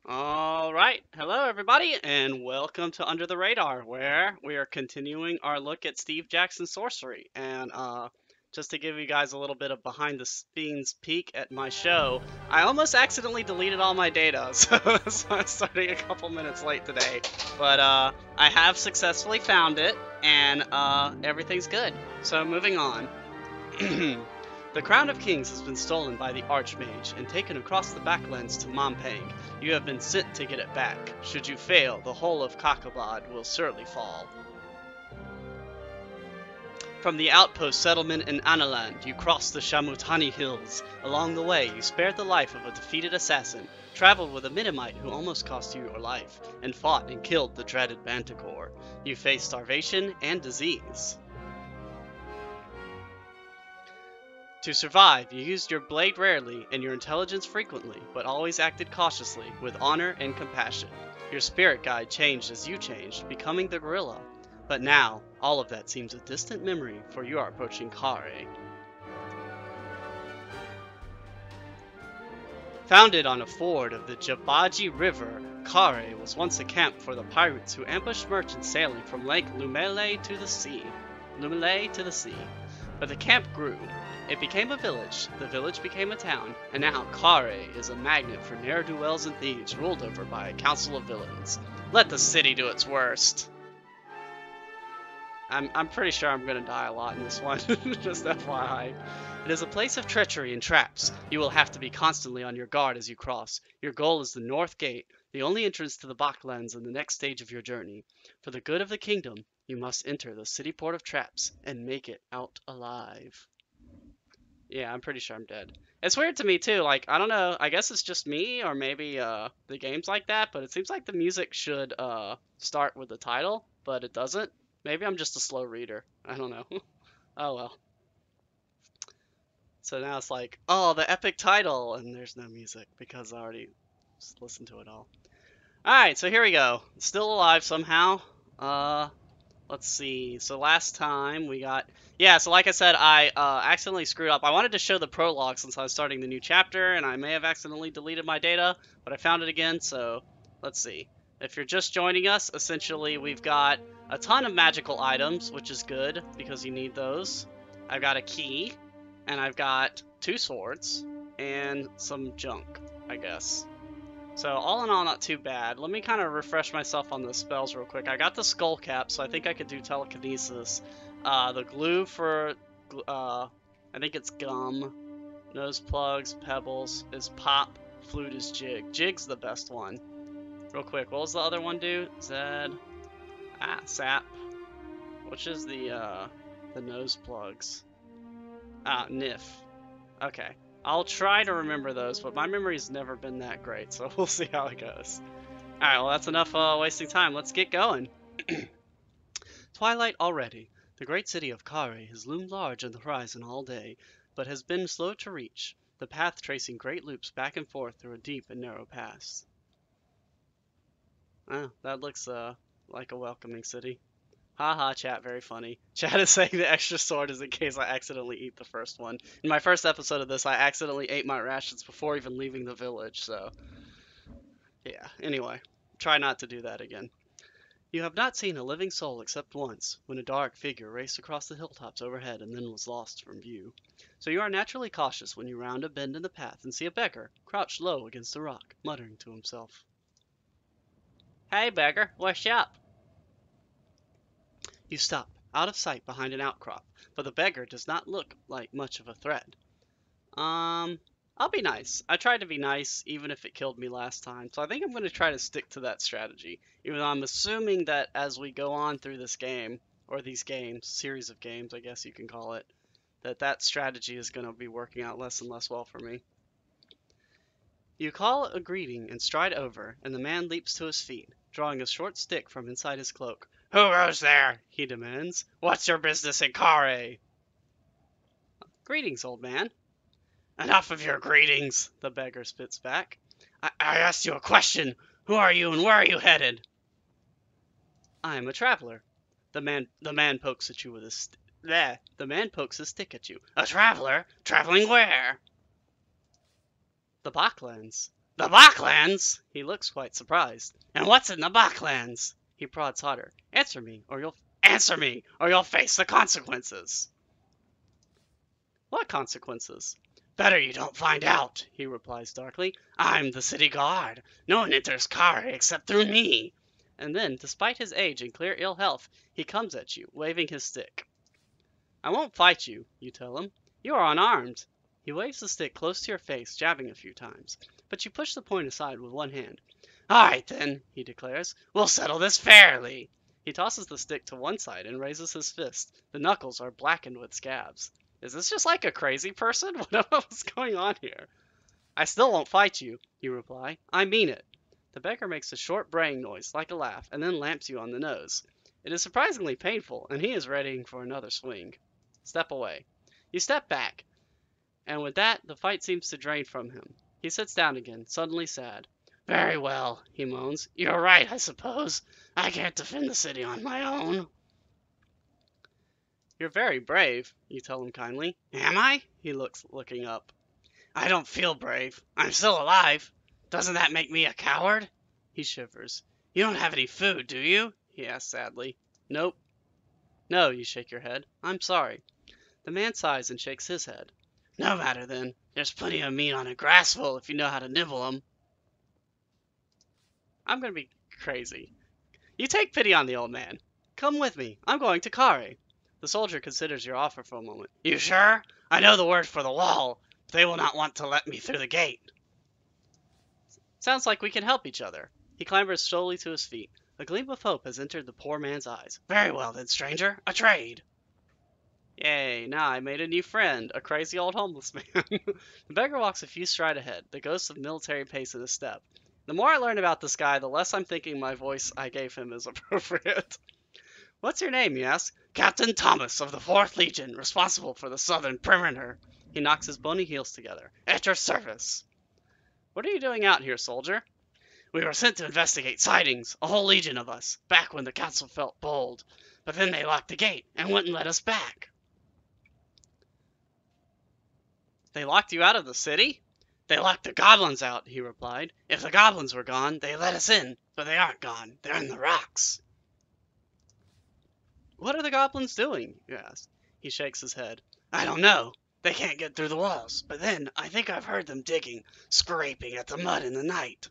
Alright, hello everybody, and welcome to Under the Radar, where we are continuing our look at Steve Jackson's Sorcery. And just to give you guys a little bit of behind the scenes peek at my show, I almost accidentally deleted all my data, so I'm starting a couple minutes late today. But I have successfully found it, and everything's good. So moving on. The Crown of Kings has been stolen by the Archmage and taken across the backlands to Mompang. You have been sent to get it back. Should you fail, the whole of Kakabad will certainly fall. From the outpost settlement in Analand, you cross the Shamutani Hills. Along the way, you spared the life of a defeated assassin, traveled with a Minimite who almost cost you your life, and fought and killed the dreaded Manticore. You faced starvation and disease. To survive, you used your blade rarely and your intelligence frequently, but always acted cautiously, with honor and compassion. Your spirit guide changed as you changed, becoming the gorilla. But now, all of that seems a distant memory, for you are approaching Khare. Founded on a ford of the Jabaji River, Khare was once a camp for the pirates who ambushed merchants sailing from Lake Lumele to the sea. But the camp grew. It became a village, the village became a town, and now Khare is a magnet for ne'er-do-wells and thieves ruled over by a council of villains. Let the city do its worst. I'm pretty sure I'm gonna die a lot in this one, just FYI. It is a place of treachery and traps. You will have to be constantly on your guard as you cross. Your goal is the North Gate, the only entrance to the Baklands in the next stage of your journey. For the good of the kingdom, you must enter the Cityport of Traps and make it out alive. Yeah, I'm pretty sure I'm dead. It's weird to me too, like, I don't know, I guess it's just me, or maybe the game's like that, but it seems like the music should start with the title, but it doesn't. Maybe I'm just a slow reader. I don't know. Oh well. So now it's like, oh, the epic title, and there's no music because I already listened to it all. Alright, so here we go. Still alive somehow. Let's see. So last time we got... Yeah, so like I said, I accidentally screwed up. I wanted to show the prologue since I was starting the new chapter, and I may have accidentally deleted my data, but I found it again, so let's see. If you're just joining us, essentially we've got a ton of magical items, which is good, because you need those. I've got a key, and I've got 2 swords, and some junk, I guess. So all in all, not too bad. Let me kind of refresh myself on the spells real quick. I got the skull cap, so I think I could do telekinesis. The glue for, I think it's gum. Nose plugs, pebbles is pop. Flute is jig. Jig's the best one. Real quick, what was the other one do? Zed. Sap. Which is the nose plugs? Niff. Okay. I'll try to remember those, but my memory's never been that great, so we'll see how it goes. Alright, well that's enough wasting time. Let's get going. Twilight already. The great city of Khare has loomed large on the horizon all day, but has been slow to reach, the path tracing great loops back and forth through a deep and narrow pass. Oh, that looks like a welcoming city. Haha, chat, very funny. Chat is saying the extra sword is in case I accidentally eat the first one. In my first episode of this, I accidentally ate my rations before even leaving the village, so... Yeah, anyway. Try not to do that again. You have not seen a living soul except once, when a dark figure raced across the hilltops overhead and then was lost from view. So you are naturally cautious when you round a bend in the path and see a beggar, crouched low against a rock, muttering to himself. Hey beggar, what's up? You stop, out of sight behind an outcrop, but the beggar does not look like much of a threat. I'll be nice. I tried to be nice, even if it killed me last time, so I think I'm going to try to stick to that strategy, even though I'm assuming that as we go on through this game, or these games, series of games, I guess you can call it, that strategy is going to be working out less and less well for me. You call a greeting and stride over, and the man leaps to his feet, drawing a short stick from inside his cloak. Who goes there? He demands. What's your business in Khare? Greetings, old man. Enough of your greetings, the beggar spits back. I asked you a question. Who are you and where are you headed? I am a traveler. The man pokes at you with his the man pokes his stick at you. A traveler? Traveling where? The Baklands. The Bachlands? He looks quite surprised. And what's in the Bachlands? He prods harder. Answer me, or you'll face the consequences. What consequences? Better you don't find out, he replies darkly. I'm the city guard. No one enters Khare except through me. And then, despite his age and clear ill health, he comes at you, waving his stick. I won't fight you, you tell him. You are unarmed. He waves the stick close to your face, jabbing a few times. But you push the point aside with one hand. All right, then, he declares. We'll settle this fairly. He tosses the stick to one side and raises his fist. The knuckles are blackened with scabs. Is this just like a crazy person? What's going on here? I still won't fight you, you reply. I mean it. The beggar makes a short braying noise, like a laugh, and then lamps you on the nose. It is surprisingly painful, and he is readying for another swing. Step away. You step back, and with that, the fight seems to drain from him. He sits down again, suddenly sad. Very well, he moans. You're right, I suppose. I can't defend the city on my own. You're very brave, you tell him kindly. Am I? He looking up. I don't feel brave. I'm still alive. Doesn't that make me a coward? He shivers. You don't have any food, do you? He asks sadly. Nope. No, you shake your head. I'm sorry. The man sighs and shakes his head. No matter then. There's plenty of meat on a grassful if you know how to nibble 'em. I'm gonna be crazy. You take pity on the old man. Come with me. I'm going to Khare. The soldier considers your offer for a moment. You sure? I know the word for the wall. They will not want to let me through the gate. Sounds like we can help each other. He clambers slowly to his feet. A gleam of hope has entered the poor man's eyes. Very well then, stranger. A trade. Yay, now I made a new friend, a crazy old homeless man. The beggar walks a few strides ahead, the ghost of military pace in his step. The more I learn about this guy, the less I'm thinking my voice I gave him is appropriate. What's your name, you ask? Captain Thomas of the 4th Legion, responsible for the southern perimeter. He knocks his bony heels together. At your service. What are you doing out here, soldier? We were sent to investigate sightings, a whole legion of us, back when the council felt bold. But then they locked the gate and wouldn't let us back. They locked you out of the city? They locked the goblins out, he replied. If the goblins were gone, they let us in, but they aren't gone. They're in the rocks. What are the goblins doing? You ask. He shakes his head. I don't know. They can't get through the walls, but then I think I've heard them digging, scraping at the mud in the night.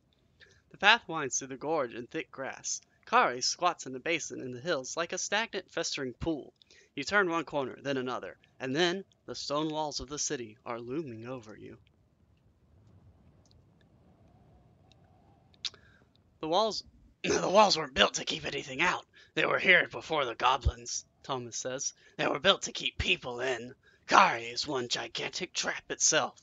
The path winds through the gorge in thick grass. Khare squats in a basin in the hills like a stagnant, festering pool. You turn one corner, then another, and then the stone walls of the city are looming over you. The walls weren't built to keep anything out. They were here before the goblins, Thomas says. They were built to keep people in. Khare is one gigantic trap itself.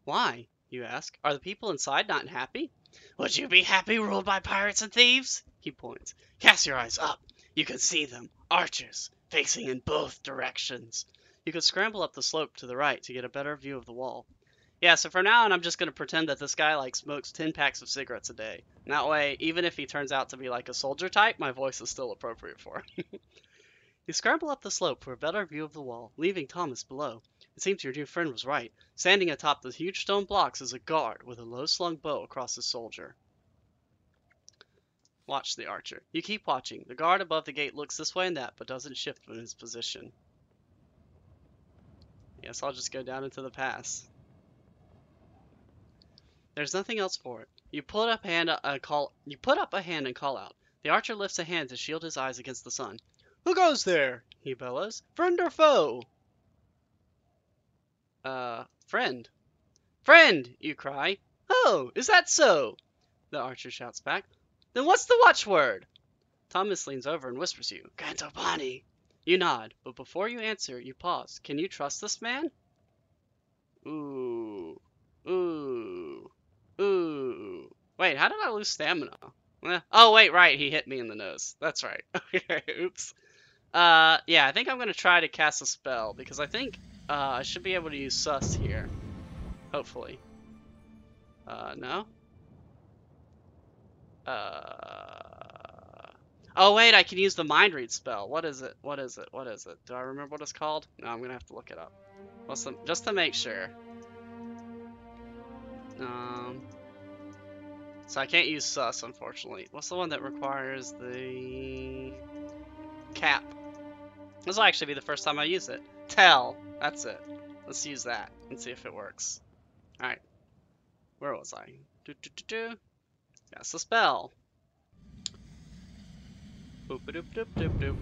Why, you ask? Are the people inside not happy? Would you be happy ruled by pirates and thieves? He points. Cast your eyes up. You can see them. Archers, facing in both directions. You could scramble up the slope to the right to get a better view of the wall. Yeah, so for now on, I'm just going to pretend that this guy, smokes 10 packs of cigarettes a day. And that way, even if he turns out to be like a soldier type, my voice is still appropriate for him. You scramble up the slope for a better view of the wall, leaving Thomas below. It seems your new friend was right. Standing atop the huge stone blocks is a guard with a low-slung bow across his shoulder. Watch the archer. You keep watching. The guard above the gate looks this way and that, but doesn't shift from his position. Yes, I'll just go down into the pass. There's nothing else for it. You put up a hand and call out. The archer lifts a hand to shield his eyes against the sun. Who goes there? He bellows. Friend or foe? Friend. Friend, you cry. Oh, is that so? The archer shouts back. Then what's the watchword? Thomas leans over and whispers you. Cantopani. You nod, but before you answer, you pause. Can you trust this man? Ooh. Ooh. Ooh. Wait, how did I lose stamina? Oh, wait, right, he hit me in the nose. That's right. Okay, oops. Yeah, I think I'm gonna try to cast a spell, because I think, I should be able to use sus here. Hopefully. No? Oh, wait, I can use the mind read spell. What is it? What is it? What is it? Do I remember what it's called? No, I'm gonna have to look it up. Just to make sure. So I can't use sus, unfortunately. What's the one that requires the cap? This will actually be the first time I use it. Tell. That's it. Let's use that and see if it works. Alright. Where was I? That's the spell. Boop a doop doop doop doop.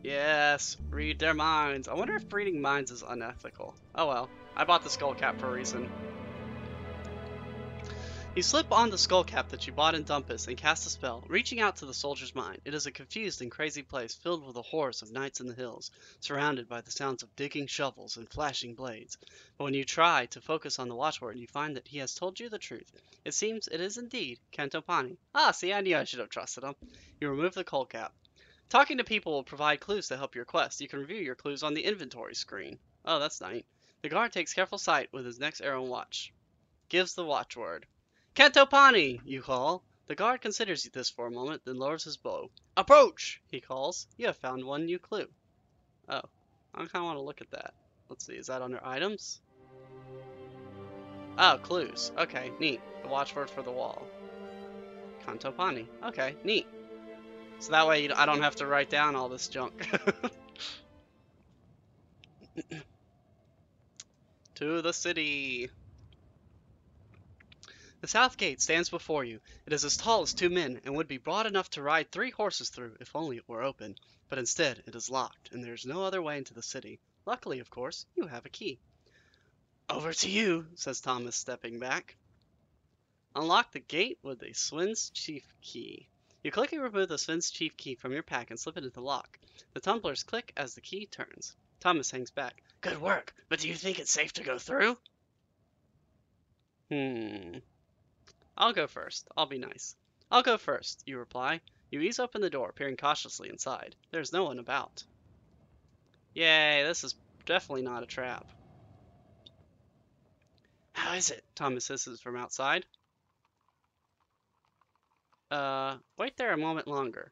Yes, read their minds. I wonder if reading minds is unethical. Oh well. I bought the skull cap for a reason. You slip on the skull cap that you bought in Dumpus and cast a spell, reaching out to the soldier's mind. It is a confused and crazy place filled with the horrors of nights in the hills, surrounded by the sounds of digging shovels and flashing blades. But when you try to focus on the watchword, you find that he has told you the truth. It seems it is indeed Cantopani. Ah, see, I knew I should have trusted him. You remove the skull cap. Talking to people will provide clues to help your quest. You can review your clues on the inventory screen. Oh, that's nice. The guard takes careful sight with his next arrow and watch. Gives the watchword. Cantopani, you call. The guard considers this for a moment, then lowers his bow. Approach, he calls. You have found one new clue. Oh, I kind of want to look at that. Let's see, is that under items? Oh, clues. Okay, neat. The watchword for the wall. Cantopani. Okay, neat. So that way I don't have to write down all this junk. To the city. The south gate stands before you. It is as tall as 2 men, and would be broad enough to ride 3 horses through if only it were open. But instead, it is locked, and there is no other way into the city. Luckily, of course, you have a key. Over to you, says Thomas, stepping back. Unlock the gate with the Swin's Chief Key. You quickly remove the Swin's Chief Key from your pack and slip it into the lock. The tumblers click as the key turns. Thomas hangs back. Good work, but do you think it's safe to go through? I'll go first. I'll be nice. I'll go first, you reply. You ease open the door, peering cautiously inside. There's no one about. Yay, this is definitely not a trap. How is it? Thomas hisses from outside. Wait there a moment longer,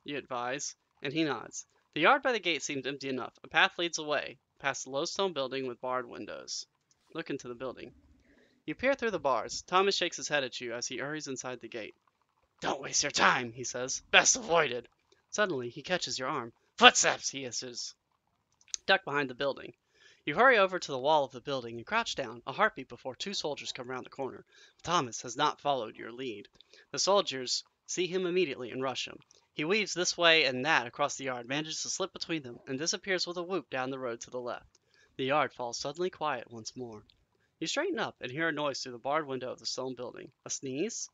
you advise, and he nods. The yard by the gate seems empty enough. A path leads away, past the low stone building with barred windows. Look into the building. You peer through the bars. Thomas shakes his head at you as he hurries inside the gate. Don't waste your time, he says. Best avoided. Suddenly, he catches your arm. Footsteps, he hisses. Duck behind the building. You hurry over to the wall of the building and crouch down, a heartbeat before 2 soldiers come round the corner. Thomas has not followed your lead. The soldiers see him immediately and rush him. He weaves this way and that across the yard, manages to slip between them, and disappears with a whoop down the road to the left. The yard falls suddenly quiet once more. You straighten up and hear a noise through the barred window of the stone building. A sneeze?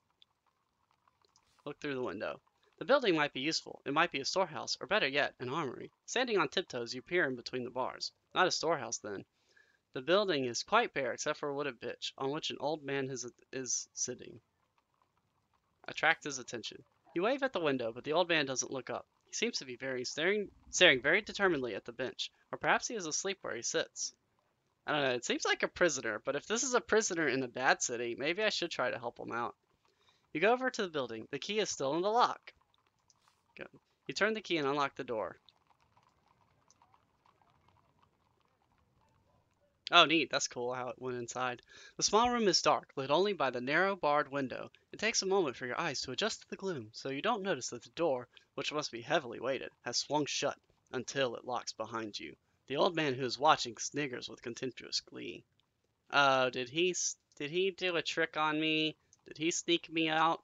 Look through the window. The building might be useful. It might be a storehouse, or better yet, an armory. Standing on tiptoes, you peer in between the bars. Not a storehouse, then. The building is quite bare except for a wooden bench, on which an old man is sitting. Attract his attention. You wave at the window, but the old man doesn't look up. He seems to be staring very determinedly at the bench, or perhaps he is asleep where he sits. I don't know, it seems like a prisoner, but if this is a prisoner in a bad city, maybe I should try to help him out. You go over to the building. The key is still in the lock. Good. You turn the key and unlock the door. Oh, neat. That's cool how it went inside. The small room is dark, lit only by the narrow barred window. It takes a moment for your eyes to adjust to the gloom, so you don't notice that the door, which must be heavily weighted, has swung shut until it locks behind you. The old man who is watching sniggers with contemptuous glee. Oh, did he do a trick on me? Did he sneak me out?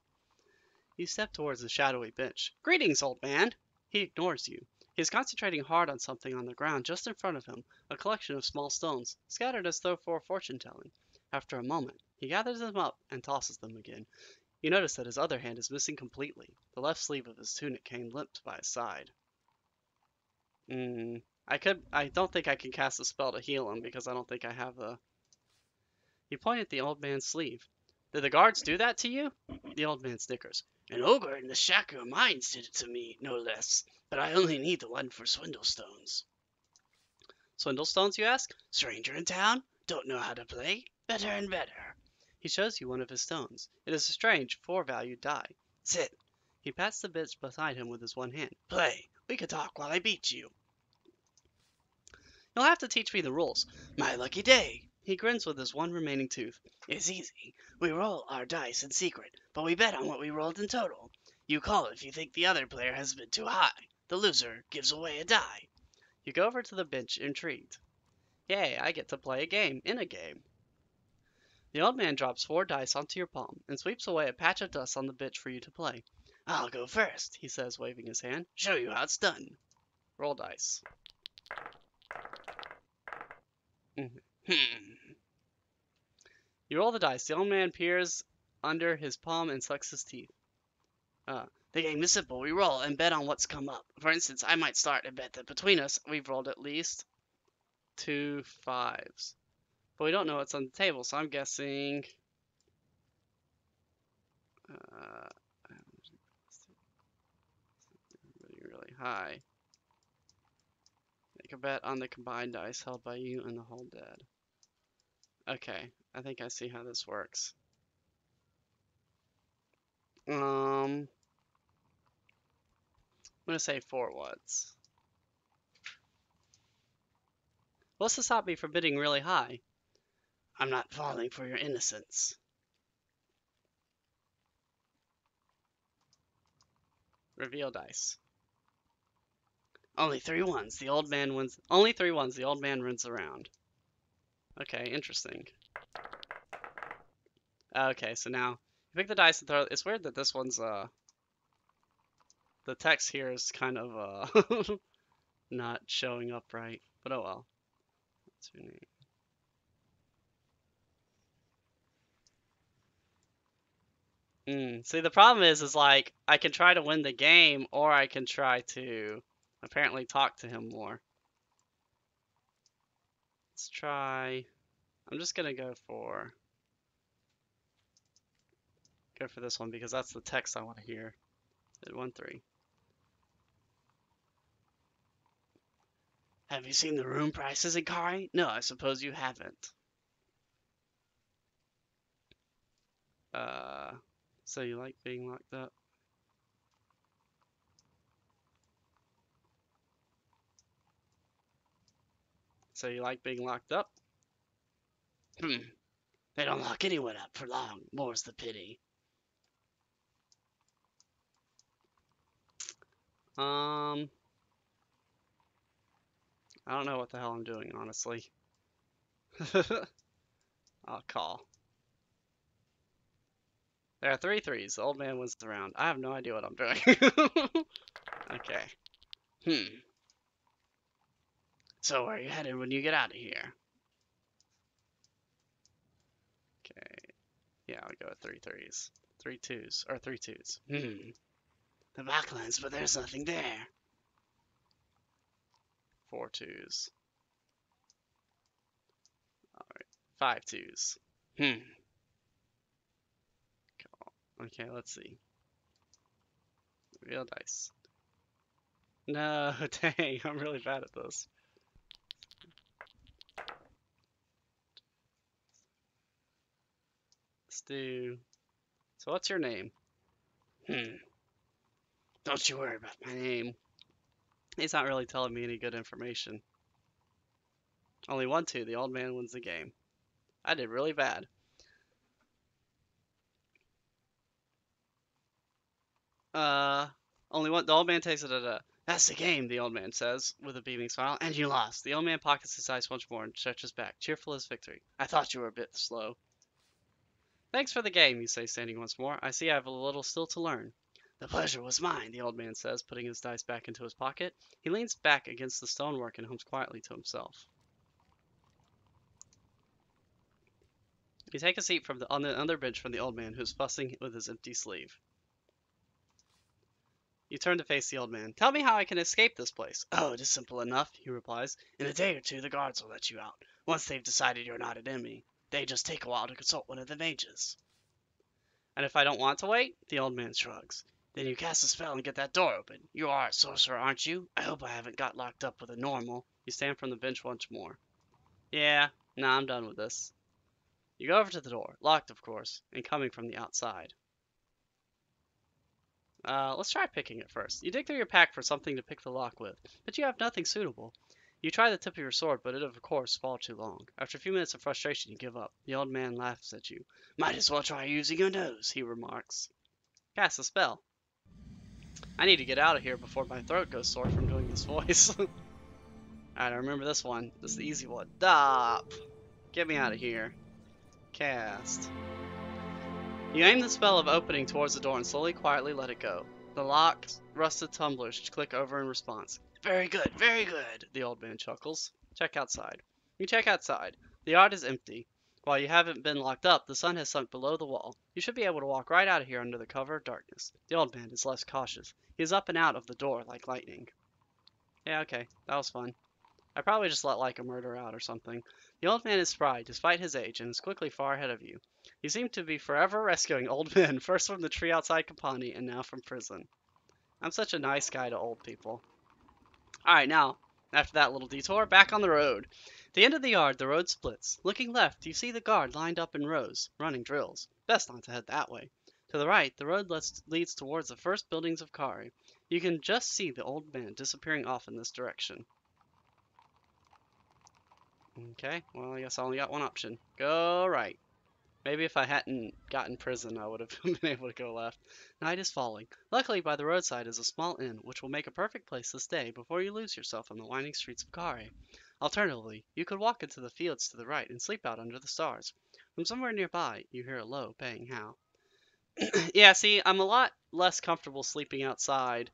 You step towards the shadowy bench. Greetings, old man! He ignores you. He is concentrating hard on something on the ground just in front of him, a collection of small stones, scattered as though for fortune-telling. After a moment, he gathers them up and tosses them again. You notice that his other hand is missing completely. The left sleeve of his tunic came limp by his side. I don't think I can cast a spell to heal him because I don't think I have the... You point at the old man's sleeve. Did the guards do that to you? The old man snickers. An ogre in the Shaker mines did it to me, no less. But I only need the one for Swindlestones. Swindlestones, you ask? Stranger in town? Don't know how to play? Better and better. He shows you one of his stones. It is a strange 4-valued die. Sit. He pats the bits beside him with his one hand. Play. We could talk while I beat you. You'll have to teach me the rules. My lucky day. He grins with his one remaining tooth. It's easy. We roll our dice in secret, but we bet on what we rolled in total. You call if you think the other player has been too high. The loser gives away a die. You go over to the bench, intrigued. Yay, I get to play a game in a game. The old man drops 4 dice onto your palm and sweeps away a patch of dust on the bench for you to play. I'll go first, he says, waving his hand. Show you how it's done. Roll dice. You roll the dice. The old man peers under his palm and sucks his teeth. The game is simple. We roll and bet on what's come up. For instance, I might start and bet that between us, we've rolled at least 2 5s. But we don't know what's on the table, so I'm guessing... really high. Make a bet on the combined dice held by you and the whole dead. Okay, I think I see how this works. I'm gonna say 4 what's. What's to stop me from bidding really high? I'm not falling for your innocence. Reveal dice. Only 3 ones. The old man wins. Only 3 ones. The old man runs around. Okay, interesting. Okay, so now you pick the dice and throw. It's weird that this one's the text here is kind of not showing up right, but oh well. What's your name? See, the problem is like I can try to win the game, or I can try to apparently talk to him more. Let's try. I'm just gonna go for this one because that's the text I want to hear. At 1-3. Have you seen the room prices in Khare? No, I suppose you haven't. So you like being locked up? So you like being locked up? They don't lock anyone up for long, more's the pity. I don't know what the hell I'm doing, honestly. I'll call. There are 3 3s. The old man wins the round. I have no idea what I'm doing. Okay. So where are you headed when you get out of here? Okay. Yeah, I'll go with 3 3s. 3 2s. Or 3 2s. The backlands, but there's nothing there. 4 2s. Alright. 5 2s. Okay, let's see. Real dice. No, dang, I'm really bad at this. Let's do... So what's your name? Don't you worry about my name. He's not really telling me any good information. Only 1 2, the old man wins the game. I did really bad. Only one. The old man takes it at a. That's the game, the old man says, with a beaming smile. And you lost. The old man pockets his ice once more and stretches back, cheerful as victory. I thought you were a bit slow. Thanks for the game, you say, standing once more. I see I have a little still to learn. The pleasure was mine, the old man says, putting his dice back into his pocket. He leans back against the stonework and hums quietly to himself. You take a seat on the other bench from the old man, who's fussing with his empty sleeve. You turn to face the old man. Tell me how I can escape this place. Oh, it is simple enough, he replies. In a day or 2, the guards will let you out. Once they've decided you're not an enemy, they just take a while to consult one of the mages. And if I don't want to wait? The old man shrugs. Then you cast a spell and get that door open. You are a sorcerer, aren't you? I hope I haven't got locked up with a normal. You stand from the bench once more. Yeah, nah, I'm done with this. You go over to the door, locked of course, and coming from the outside. Let's try picking it first. You dig through your pack for something to pick the lock with, but you have nothing suitable. You try the tip of your sword, but it of course falls too long. After a few minutes of frustration, you give up. The old man laughs at you. Might as well try using your nose, he remarks. Cast a spell. I need to get out of here before my throat goes sore from doing this voice. Alright, I remember this one. This is the easy one. Stop! Get me out of here. Cast. You aim the spell of opening towards the door and slowly, quietly let it go. The lock's rusted tumblers click over in response. Very good, the old man chuckles. Check outside. You check outside. The yard is empty. While you haven't been locked up, the sun has sunk below the wall. You should be able to walk right out of here under the cover of darkness. The old man is less cautious. He is up and out of the door like lightning. Yeah, okay. That was fun. I probably just let like a murder out or something. The old man is spry, despite his age, and is quickly far ahead of you. You seem to be forever rescuing old men, first from the tree outside Kapani, and now from prison. I'm such a nice guy to old people. Alright, now, after that little detour, back on the road. At the end of the yard, the road splits. Looking left, you see the guard lined up in rows, running drills. Best not to head that way. To the right, the road leads towards the first buildings of Khare. You can just see the old man disappearing off in this direction. Okay, well, I guess I only got one option. Go right. Maybe if I hadn't gotten prison, I would have been able to go left. Night is falling. Luckily, by the roadside is a small inn, which will make a perfect place to stay before you lose yourself on the winding streets of Khare. Alternatively, you could walk into the fields to the right and sleep out under the stars. From somewhere nearby, you hear a low, baying howl. Yeah, see, I'm a lot less comfortable sleeping outside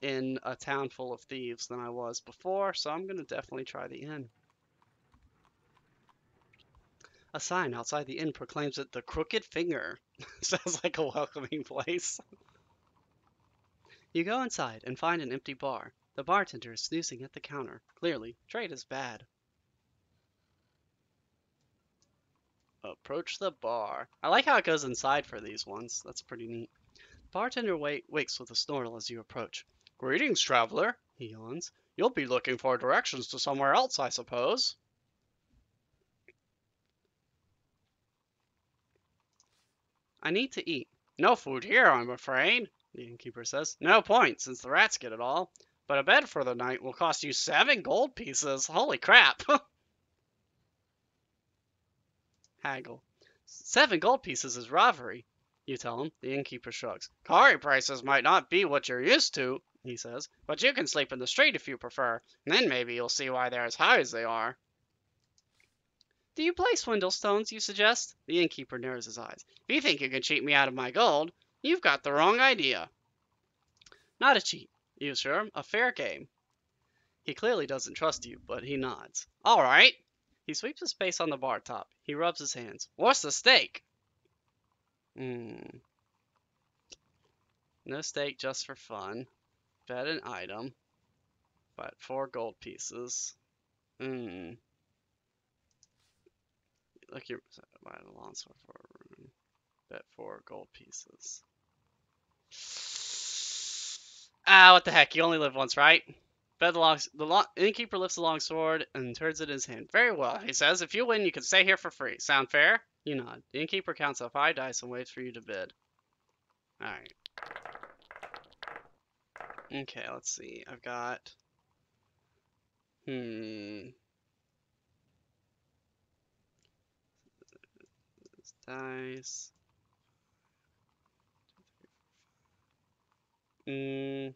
in a town full of thieves than I was before, so I'm going to definitely try the inn. A sign outside the inn proclaims it the Crooked Finger. Sounds like a welcoming place. You go inside and find an empty bar. The bartender is snoozing at the counter. Clearly, trade is bad. Approach the bar. I like how it goes inside for these ones. That's pretty neat. Bartender wakes with a snortle as you approach. Greetings, traveler, he yawns. You'll be looking for directions to somewhere else, I suppose. I need to eat. No food here, I'm afraid, the innkeeper says. No point, since the rats get it all. But a bed for the night will cost you 7 gold pieces. Holy crap. Haggle. 7 gold pieces is robbery, you tell him. The innkeeper shrugs. Khare prices might not be what you're used to, he says, but you can sleep in the street if you prefer. And then maybe you'll see why they're as high as they are. Do you play swindle stones, you suggest? The innkeeper narrows his eyes. If you think you can cheat me out of my gold, you've got the wrong idea. Not a cheat, you assure him. A fair game. He clearly doesn't trust you, but he nods. All right. He sweeps his face on the bar top. He rubs his hands. What's the stake? No stake, just for fun. Bet an item. Bet 4 gold pieces. Look, you're buy the longsword for a room. Bet 4 gold pieces. Ah, what the heck? You only live once, right? Bet the innkeeper lifts the long sword and turns it in his hand. Very well, he says. If you win, you can stay here for free. Sound fair? You nod. The innkeeper counts up 5 dice and waits for you to bid. Alright. Okay, let's see. I've got... Dice. I'm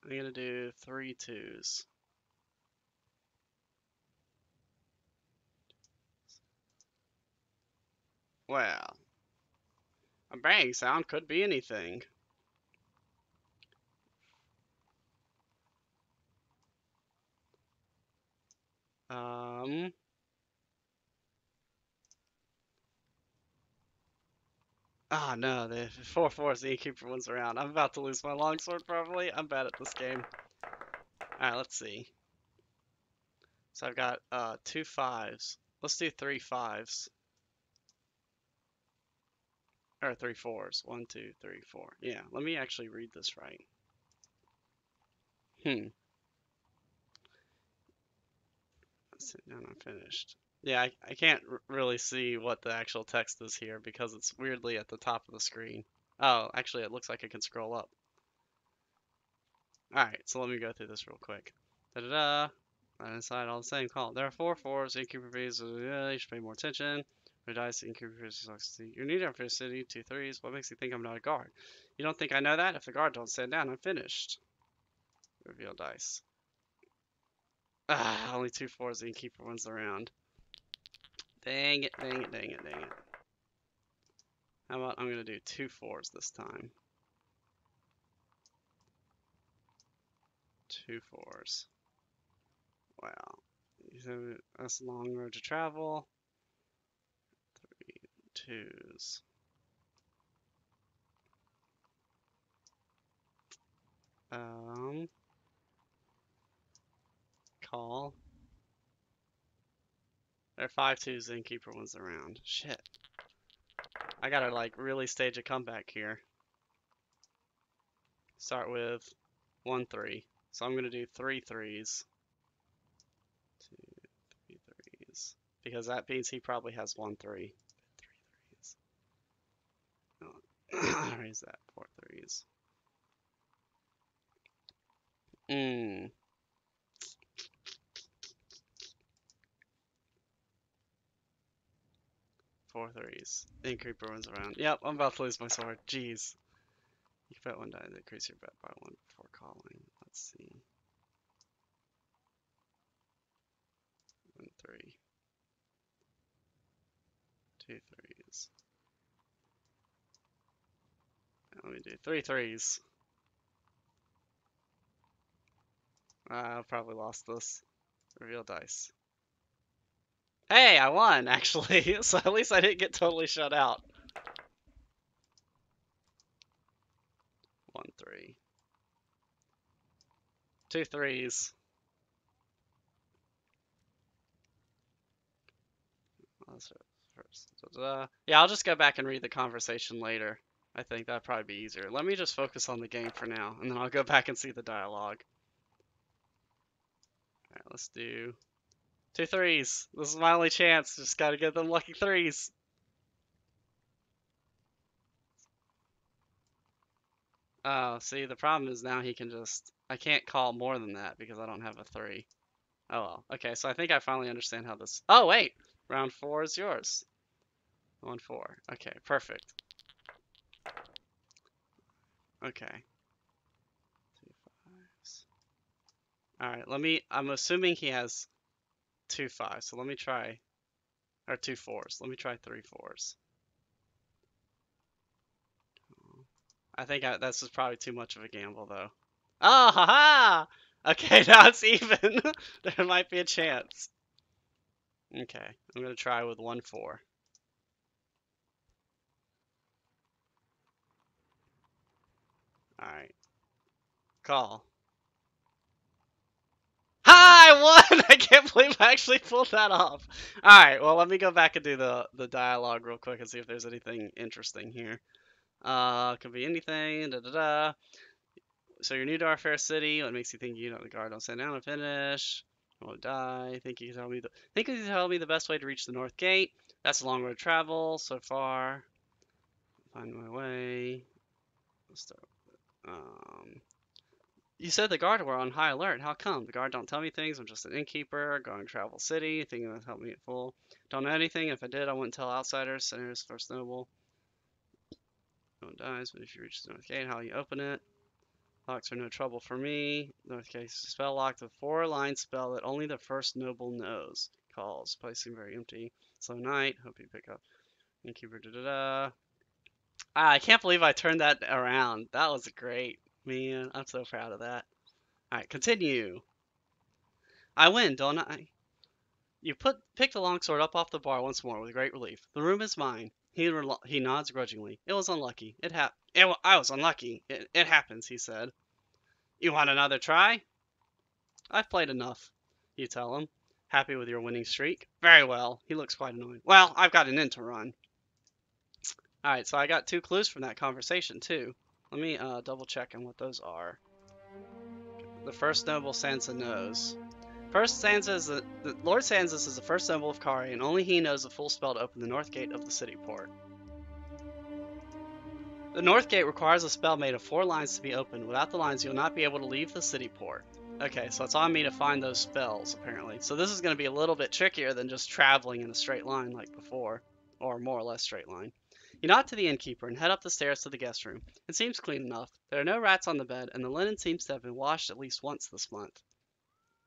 gonna do 3 2s. Well, a bang sound could be anything. Oh no, the 4/4 the innkeeper wins around. I'm about to lose my longsword probably. I'm bad at this game. Alright, let's see. So I've got 2 5s. Let's do 3 5s. Or 3 4s. 1, 2, 3, 4. Yeah, let me actually read this right. Sit down, I'm finished. Yeah, I can't really see what the actual text is here because it's weirdly at the top of the screen. Oh, actually it looks like I can scroll up. Alright, so let me go through this real quick. Da-da-da. Inside all the same call. There are 4 4s, innkeeper fees, you should pay more attention. Your dice, innkeeper fees, you need our city, 2 3s. What makes you think I'm not a guard? You don't think I know that? If the guard don't stand down, I'm finished. Reveal dice. Ah, only 2 4s, the innkeeper wins the round. Dang it, dang it, dang it, dang it. How about I'm gonna do 2 4s this time? 2 4s. Wow. That's a long road to travel. 3 2s. Call. There are 5 2s, the innkeeper wins the round. Shit. I gotta like really stage a comeback here. Start with 1 3. So I'm gonna do 3 3s. 2 3 3s. Because that means he probably has 1 3. 3 3s. Oh, raise that. 4 3s. 4 3s. Innkeeper runs around. Yep, I'm about to lose my sword. Jeez. You can bet 1 die to increase your bet by 1 before calling. Let's see. 1 3. 2 3s. Let me do 3 3s. I've probably lost this. Reveal dice. Hey, I won, actually. So at least I didn't get totally shut out. 1 3. 2 3s. Yeah, I'll just go back and read the conversation later. I think that'd probably be easier. Let me just focus on the game for now, and then I'll go back and see the dialogue. Alright, let's do 2 3s. This is my only chance. Just gotta get them lucky 3s. Oh, see, the problem is now he can just... I can't call more than that because I don't have a 3. Oh well. Okay, so I think I finally understand how this... Oh, wait! Round 4 is yours. 1 4. Okay, perfect. Okay. 2 5s. Alright, let me... I'm assuming he has 2 5s, so let me try... Or 2 4s. Let me try 3 4s. I think this is probably too much of a gamble, though. Oh, haha! Okay, now it's even. There might be a chance. Okay, I'm gonna try with 1 4. Alright. Call. Ha! I won! I can't believe I actually pulled that off. Alright, well, let me go back and do the dialogue real quick and see if there's anything interesting here. Could be anything. Da da da. So you're new to our fair city. What makes you think you know the guard don't stand down and finish? I won't die. Think you can tell me the best way to reach the north gate? That's a long road to travel so far. Find my way. Let's start. You said the guard were on high alert. How come? The guard don't tell me things. I'm just an innkeeper going to travel city. Thinking that'd help me at full. Don't know anything. If I did, I wouldn't tell outsiders. Senators first noble. No one dies, but if you reach the north gate, how you open it? Locks are no trouble for me. North gate spell locked. A 4-line spell that only the first noble knows. Calls. Place seems very empty. Slow night. Hope you pick up. Innkeeper. Da da da. I can't believe I turned that around. That was great. Man, I'm so proud of that. Alright, continue. I win, don't I? You picked the longsword up off the bar once more with great relief. The room is mine. He nods grudgingly. It was unlucky. I was unlucky. It happens, he said. You want another try? I've played enough, you tell him. Happy with your winning streak? Very well. He looks quite annoyed. Well, I've got an inn to run. Alright, so I got 2 clues from that conversation, too. Let me double check on what those are. The first noble Sansa knows. First, Sansa is the Lord Sansa is the first noble of Khare, and only he knows the full spell to open the north gate of the city port. The north gate requires a spell made of 4 lines to be opened. Without the lines, you'll not be able to leave the city port. Okay, so it's on me to find those spells, apparently. So this is going to be a little bit trickier than just traveling in a straight line like before, or more or less straight line. You nod to the innkeeper and head up the stairs to the guest room. It seems clean enough. There are no rats on the bed, and the linen seems to have been washed at least once this month.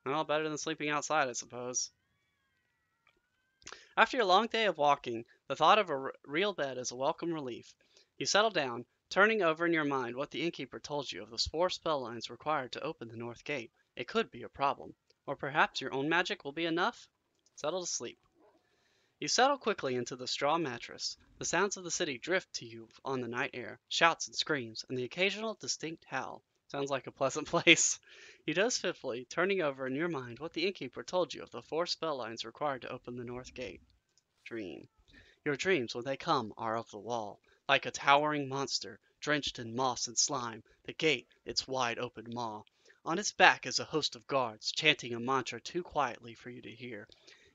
Well, better than sleeping outside, I suppose. After your long day of walking, the thought of a real bed is a welcome relief. You settle down, turning over in your mind what the innkeeper told you of the 4 spell lines required to open the north gate. It could be a problem. Or perhaps your own magic will be enough? Settle to sleep. You settle quickly into the straw mattress. The sounds of the city drift to you on the night air, shouts and screams, and the occasional distinct howl. Sounds like a pleasant place. You doze fitfully, turning over in your mind what the innkeeper told you of the 4 spell lines required to open the north gate. Dream. Your dreams, when they come, are of the wall. Like a towering monster, drenched in moss and slime, the gate, its wide open maw. On its back is a host of guards, chanting a mantra too quietly for you to hear.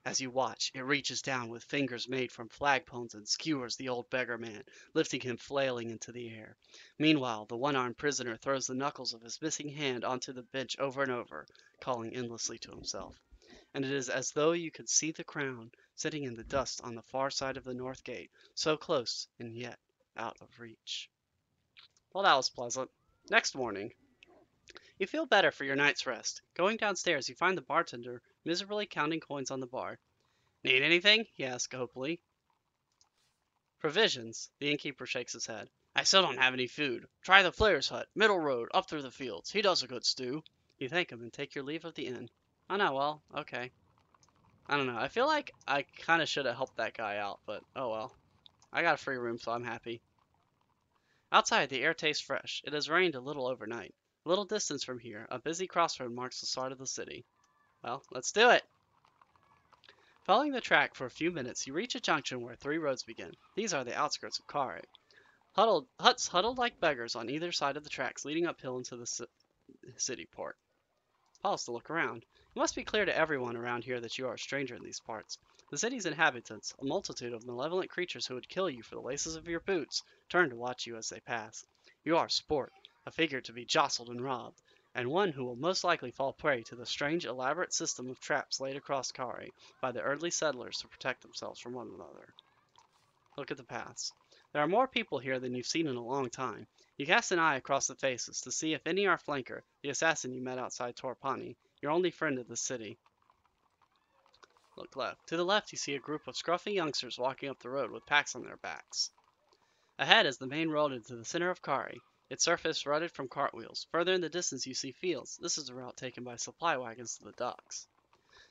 As you watch, it reaches down with fingers made from flagpoles and skewers the old beggar man, lifting him flailing into the air. Meanwhile, the one-armed prisoner throws the knuckles of his missing hand onto the bench over and over, calling endlessly to himself. And it is as though you could see the crown sitting in the dust on the far side of the north gate, so close and yet out of reach. Well, that was pleasant. Next morning, you feel better for your night's rest. Going downstairs, you find the bartender miserably counting coins on the bar. Need anything? He asks hopefully. Provisions. The innkeeper shakes his head. I still don't have any food. Try the Flair's hut, middle road, up through the fields. He does a good stew. You thank him and take your leave of the inn. Oh no, well, okay. I don't know. I feel like I kind of should have helped that guy out, but oh well. I got a free room, so I'm happy. Outside, the air tastes fresh. It has rained a little overnight. A little distance from here, a busy crossroad marks the start of the city. Well, let's do it! Following the track for a few minutes, you reach a junction where 3 roads begin. These are the outskirts of Khare. Huts huddled like beggars on either side of the tracks leading uphill into the city port. Pause to look around. It must be clear to everyone around here that you are a stranger in these parts. The city's inhabitants, a multitude of malevolent creatures who would kill you for the laces of your boots, turn to watch you as they pass. You are sport, a figure to be jostled and robbed, and one who will most likely fall prey to the strange, elaborate system of traps laid across Khare by the early settlers to protect themselves from one another. Look at the paths. There are more people here than you've seen in a long time. You cast an eye across the faces to see if any are Flanker, the assassin you met outside Torpani, your only friend in the city. Look left. To the left you see a group of scruffy youngsters walking up the road with packs on their backs. Ahead is the main road into the center of Khare, its surface rutted from cartwheels. Further in the distance you see fields. This is the route taken by supply wagons to the docks.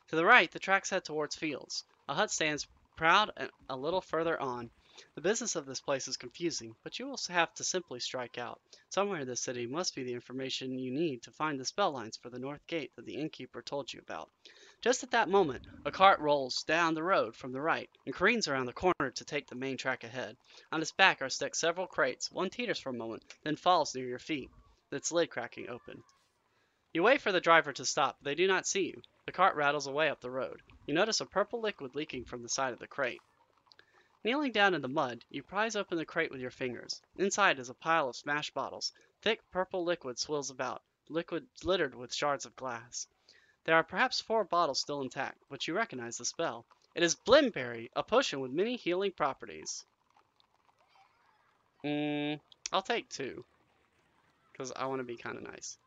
To the right, the tracks head towards fields. A hut stands proud and a little further on. The business of this place is confusing, but you will have to simply strike out. Somewhere in this city must be the information you need to find the spell lines for the north gate that the innkeeper told you about. Just at that moment, a cart rolls down the road from the right and careens around the corner to take the main track ahead. On its back are stacked several crates. One teeters for a moment, then falls near your feet, its lid cracking open. You wait for the driver to stop, but they do not see you. The cart rattles away up the road. You notice a purple liquid leaking from the side of the crate. Kneeling down in the mud, you prise open the crate with your fingers. Inside is a pile of smashed bottles. Thick purple liquid swirls about, liquid littered with shards of glass. There are perhaps 4 bottles still intact, but you recognize the spell. It is Blimberry, a potion with many healing properties. I'll take 2, because I want to be kind of nice.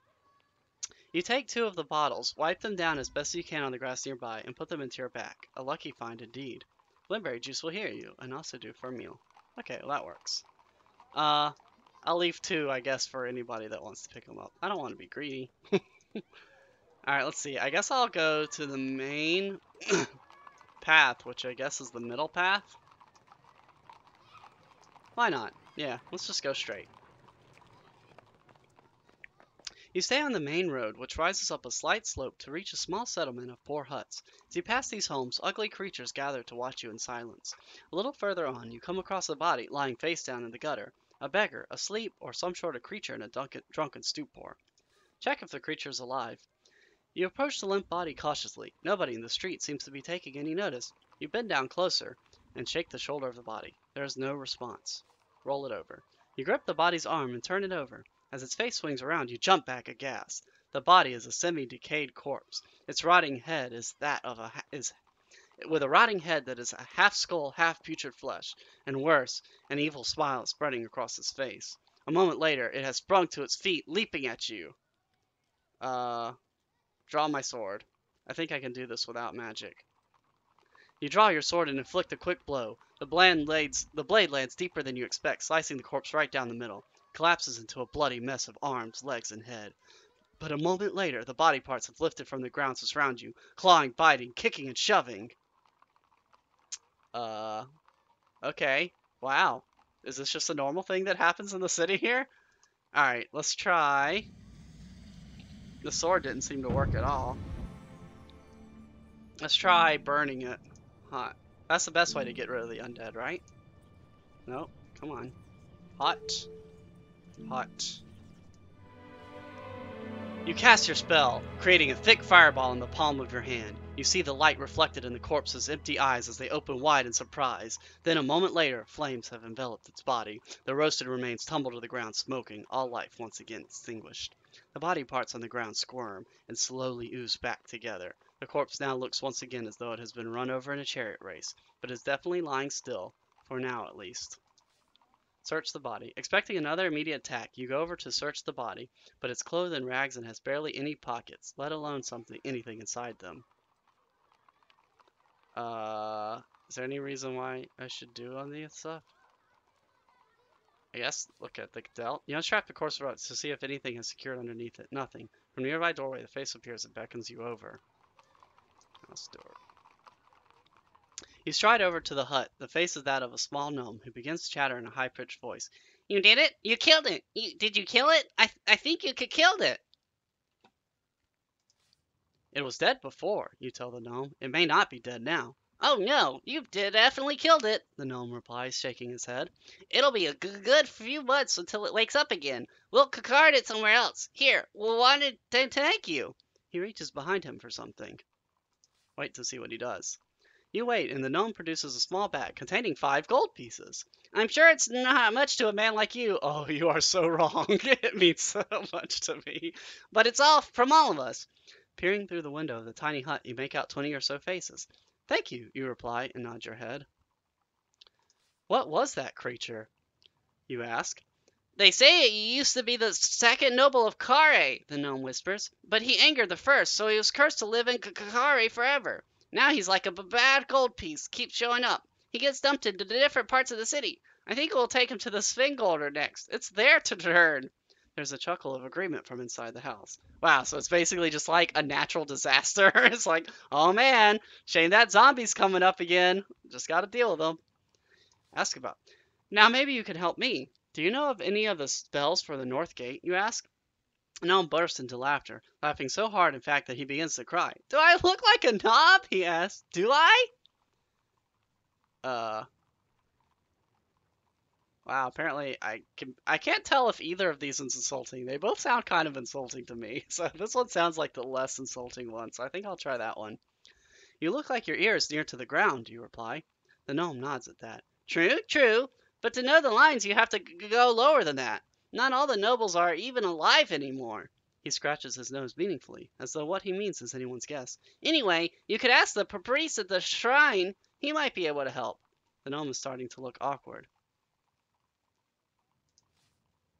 You take 2 of the bottles, wipe them down as best you can on the grass nearby, and put them into your back. A lucky find indeed. Blimberry juice will heal you, and also do for a meal. Okay, well that works. I'll leave 2, I guess, for anybody that wants to pick them up. I don't want to be greedy. Alright, let's see. I guess I'll go to the main path, which I guess is the middle path. Why not? Yeah, let's just go straight. You stay on the main road, which rises up a slight slope to reach a small settlement of poor huts. As you pass these homes, ugly creatures gather to watch you in silence. A little further on, you come across a body lying face down in the gutter. A beggar, asleep, or some sort of creature in a drunken stupor. Check if the creature is alive. You approach the limp body cautiously. Nobody in the street seems to be taking any notice. You bend down closer and shake the shoulder of the body. There is no response. Roll it over. You grip the body's arm and turn it over. As its face swings around, you jump back aghast. The body is a semi-decayed corpse. Its rotting head is with a rotting head that is a half skull, half putrid flesh, and worse, an evil smile is spreading across its face. A moment later, it has sprung to its feet, leaping at you. Draw my sword. I think I can do this without magic. You draw your sword and inflict a quick blow. The blade lands deeper than you expect, slicing the corpse right down the middle. It collapses into a bloody mess of arms, legs, and head. But a moment later, the body parts have lifted from the ground to surround you, clawing, biting, kicking, and shoving. Okay. Wow. Is this just a normal thing that happens in the city here? Alright, let's try. The sword didn't seem to work at all. Let's try burning it hot. That's the best way to get rid of the undead, right? Nope. Come on. Hot. Hot. You cast your spell, creating a thick fireball in the palm of your hand. You see the light reflected in the corpse's empty eyes as they open wide in surprise. Then a moment later, flames have enveloped its body. The roasted remains tumble to the ground smoking, all life once again extinguished. The body parts on the ground squirm and slowly ooze back together. The corpse now looks once again as though it has been run over in a chariot race, but is definitely lying still, for now at least. Search the body. Expecting another immediate attack, you go over to search the body, but it's clothed in rags and has barely any pockets, let alone anything inside them. Is there any reason why I should do on these stuff? I guess look at the delt. You unstrap the corpse rope to see if anything is secured underneath it. Nothing. From a nearby doorway, the face appears and beckons you over. Let's do it. You stride over to the hut. The face is that of a small gnome who begins to chatter in a high-pitched voice. You did it? You killed it! Did you kill it? I think you killed it! It was dead before, you tell the gnome. It may not be dead now. Oh no, you definitely killed it, the gnome replies, shaking his head. It'll be a good few months until it wakes up again. We'll card it somewhere else. Here, we'll want to thank you. He reaches behind him for something. Wait to see what he does. You wait, and the gnome produces a small bag containing 5 gold pieces. I'm sure it's not much to a man like you. Oh, you are so wrong. It means so much to me. But it's all from all of us. Peering through the window of the tiny hut, you make out 20 or so faces. Thank you, you reply and nod your head. What was that creature? You ask. They say it used to be the second noble of Khare, the gnome whispers. But he angered the first, so he was cursed to live in Khare forever. Now he's like a bad gold piece, keeps showing up. He gets dumped into different parts of the city. I think we'll take him to the Sphinxholder next. It's their turn. There's a chuckle of agreement from inside the house. Wow, so it's basically just like a natural disaster. It's like, oh man, shame that zombie's coming up again. Just gotta deal with them. Ask about. Now maybe you can help me. Do you know of any of the spells for the North Gate, you ask? Gnome bursts into laughter, laughing so hard, in fact, that he begins to cry. Do I look like a knob? He asks. Do I? Wow, apparently I can't tell if either of these is insulting. They both sound kind of insulting to me. So this one sounds like the less insulting one, so I think I'll try that one. You look like your ear is near to the ground, you reply. The gnome nods at that. True. But to know the lines, you have to go lower than that. Not all the nobles are even alive anymore. He scratches his nose meaningfully, as though what he means is anyone's guess. Anyway, you could ask the priest at the shrine. He might be able to help. The gnome is starting to look awkward.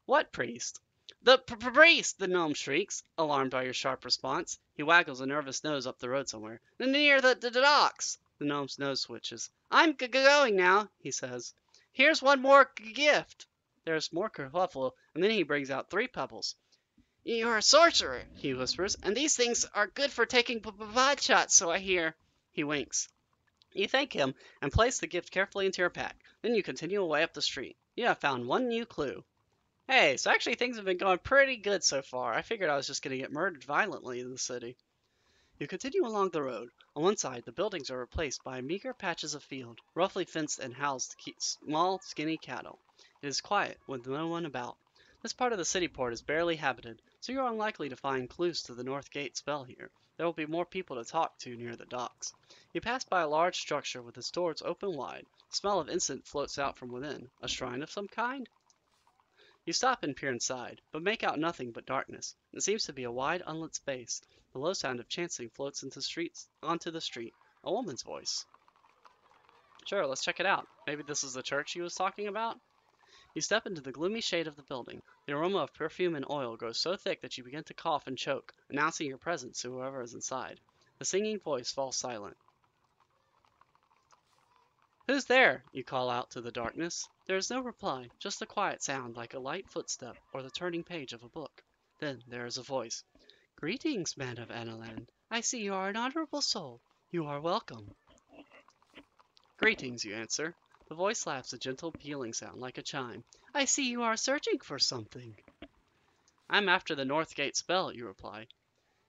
What priest? The priest, the gnome shrieks, alarmed by your sharp response. He waggles a nervous nose up the road somewhere. Near the docks. The gnome's nose switches. I'm going now, he says. Here's one more gift. There's more kerfuffle, and then he brings out 3 pebbles. You're a sorcerer, he whispers, and these things are good for taking pot shots, so I hear. He winks. You thank him and place the gift carefully into your pack. Then you continue away up the street. You have found one new clue. Hey, so actually things have been going pretty good so far. I figured I was just going to get murdered violently in the city. You continue along the road. On one side, the buildings are replaced by meager patches of field, roughly fenced and housed small, skinny cattle. It is quiet, with no one about. This part of the city port is barely habited, so you are unlikely to find clues to the North Gate spell here. There will be more people to talk to near the docks. You pass by a large structure with its doors open wide. The smell of incense floats out from within. A shrine of some kind? You stop and peer inside, but make out nothing but darkness. It seems to be a wide, unlit space. The low sound of chanting floats onto the street. A woman's voice. Sure, let's check it out. Maybe this is the church he was talking about? You step into the gloomy shade of the building. The aroma of perfume and oil grows so thick that you begin to cough and choke, announcing your presence to whoever is inside. The singing voice falls silent. Who's there? You call out to the darkness. There is no reply, just a quiet sound like a light footstep or the turning page of a book. Then there is a voice. Greetings, man of Analand. I see you are an honorable soul. You are welcome. Greetings, you answer. The voice laughs a gentle pealing sound like a chime. I see you are searching for something. I'm after the North Gate spell, you reply.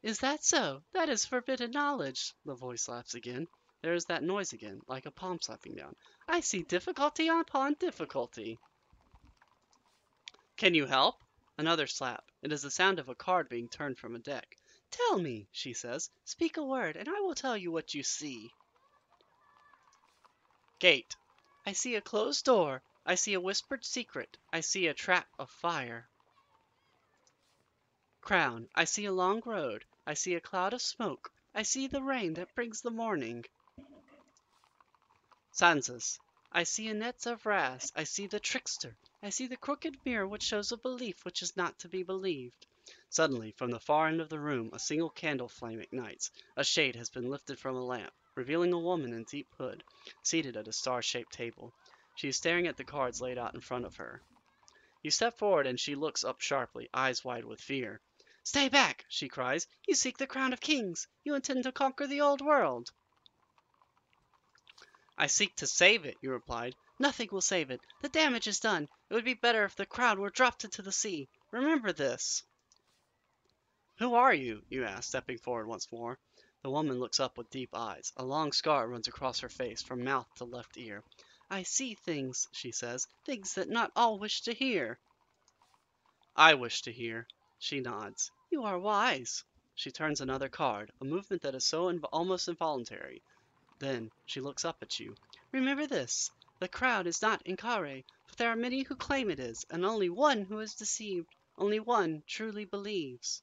Is that so? That is forbidden knowledge. The voice laughs again. There is that noise again, like a palm slapping down. I see difficulty upon difficulty. Can you help? Another slap. It is the sound of a card being turned from a deck. Tell me, she says. Speak a word, and I will tell you what you see. Gate. I see a closed door. I see a whispered secret. I see a trap of fire. Crown. I see a long road. I see a cloud of smoke. I see the rain that brings the morning. Census. I see a net of brass. I see the trickster. I see the crooked mirror which shows a belief which is not to be believed. Suddenly, from the far end of the room, a single candle flame ignites. A shade has been lifted from a lamp, revealing a woman in deep hood, seated at a star-shaped table. She is staring at the cards laid out in front of her. You step forward and she looks up sharply, eyes wide with fear. Stay back, she cries. You seek the crown of kings. You intend to conquer the old world. I seek to save it, you replied. Nothing will save it. The damage is done. It would be better if the crown were dropped into the sea. Remember this. Who are you? You ask, stepping forward once more. The woman looks up with deep eyes. A long scar runs across her face, from mouth to left ear. I see things, she says, things that not all wish to hear. I wish to hear. She nods. You are wise. She turns another card, a movement that is so almost involuntary. Then she looks up at you. Remember this. The crown is not in Khare, but there are many who claim it is, and only one who is deceived. Only one truly believes.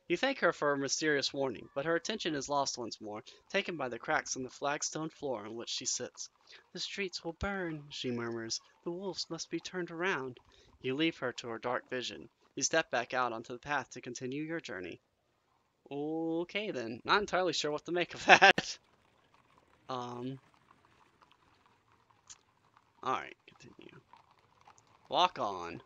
You thank her for her mysterious warning, but her attention is lost once more, taken by the cracks in the flagstone floor on which she sits. The streets will burn, she murmurs. The wolves must be turned around. You leave her to her dark vision. You step back out onto the path to continue your journey. Okay then, not entirely sure what to make of that. Alright, continue. Walk on.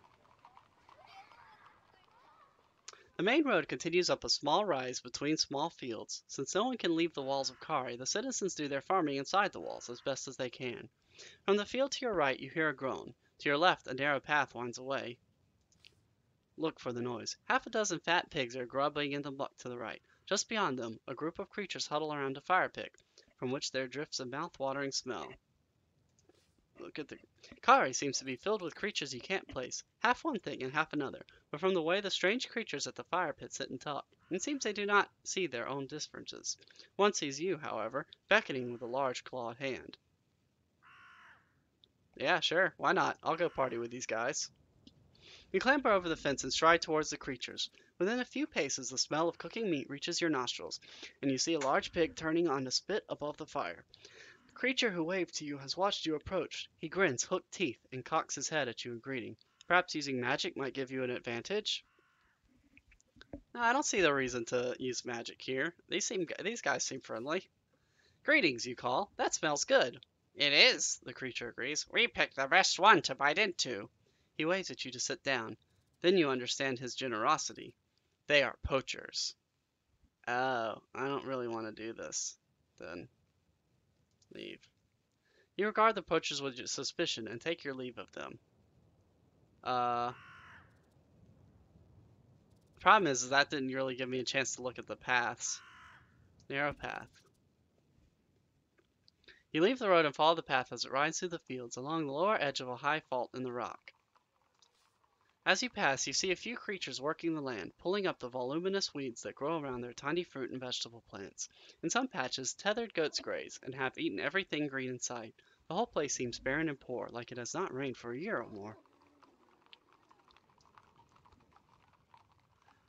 The main road continues up a small rise between small fields. Since no one can leave the walls of Khare, the citizens do their farming inside the walls as best as they can. From the field to your right, you hear a groan. To your left, a narrow path winds away. Look for the noise. Half a dozen fat pigs are grubbing in the muck to the right. Just beyond them, a group of creatures huddle around a fire pit, from which there drifts a mouth-watering smell. Look at the Khare seems to be filled with creatures you can't place, half one thing and half another, but from the way the strange creatures at the fire pit sit and talk, it seems they do not see their own differences. One sees you, however, beckoning with a large clawed hand. Yeah, sure, why not? I'll go party with these guys. You clamber over the fence and stride towards the creatures. Within a few paces, the smell of cooking meat reaches your nostrils, and you see a large pig turning on a spit above the fire. The creature who waved to you has watched you approach. He grins, hooked teeth, and cocks his head at you in greeting. Perhaps using magic might give you an advantage? No, I don't see the reason to use magic here. These guys seem friendly. Greetings, you call. That smells good. It is, the creature agrees. We picked the best one to bite into. He waves at you to sit down. Then you understand his generosity. They are poachers. Oh, I don't really want to do this. Then leave. You regard the poachers with suspicion and take your leave of them. The problem is that didn't really give me a chance to look at the paths. Narrow path. You leave the road and follow the path as it rides through the fields along the lower edge of a high fault in the rock. As you pass, you see a few creatures working the land, pulling up the voluminous weeds that grow around their tiny fruit and vegetable plants. In some patches, tethered goats graze and have eaten everything green in sight. The whole place seems barren and poor, like it has not rained for a year or more.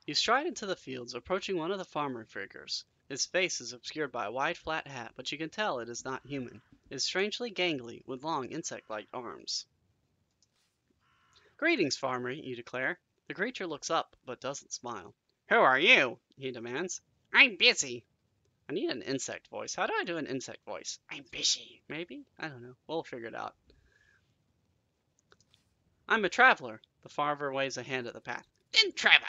You stride into the fields, approaching one of the farmer figures. His face is obscured by a wide flat hat, but you can tell it is not human. It is strangely gangly, with long insect-like arms. Greetings, farmer, you declare. The creature looks up, but doesn't smile. Who are you? He demands. I'm busy. I need an insect voice. How do I do an insect voice? I'm busy. Maybe? I don't know. We'll figure it out. I'm a traveler. The farmer waves a hand at the path. Then travel.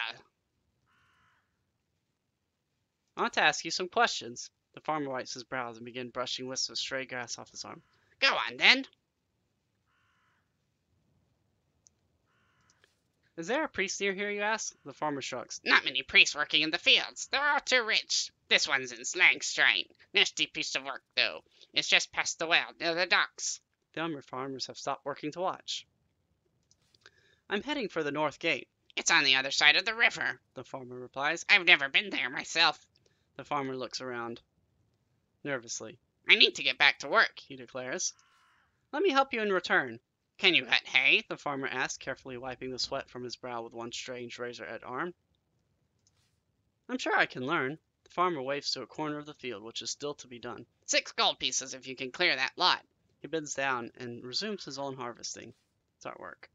I want to ask you some questions. The farmer wipes his brows and begins brushing wisps of stray grass off his arm. Go on, then. Is there a priest near here, you ask? The farmer shrugs. Not many priests working in the fields. They're all too rich. This one's in slang strain. Nasty piece of work, though. It's just past the well, near the docks. The other farmers have stopped working to watch. I'm heading for the north gate. It's on the other side of the river, the farmer replies. I've never been there myself. The farmer looks around nervously. I need to get back to work, he declares. Let me help you in return. Can you cut hay? The farmer asks, carefully wiping the sweat from his brow with one strange razor-edged arm. I'm sure I can learn. The farmer waves to a corner of the field, which is still to be done. 6 gold pieces if you can clear that lot. He bends down and resumes his own harvesting. Start work.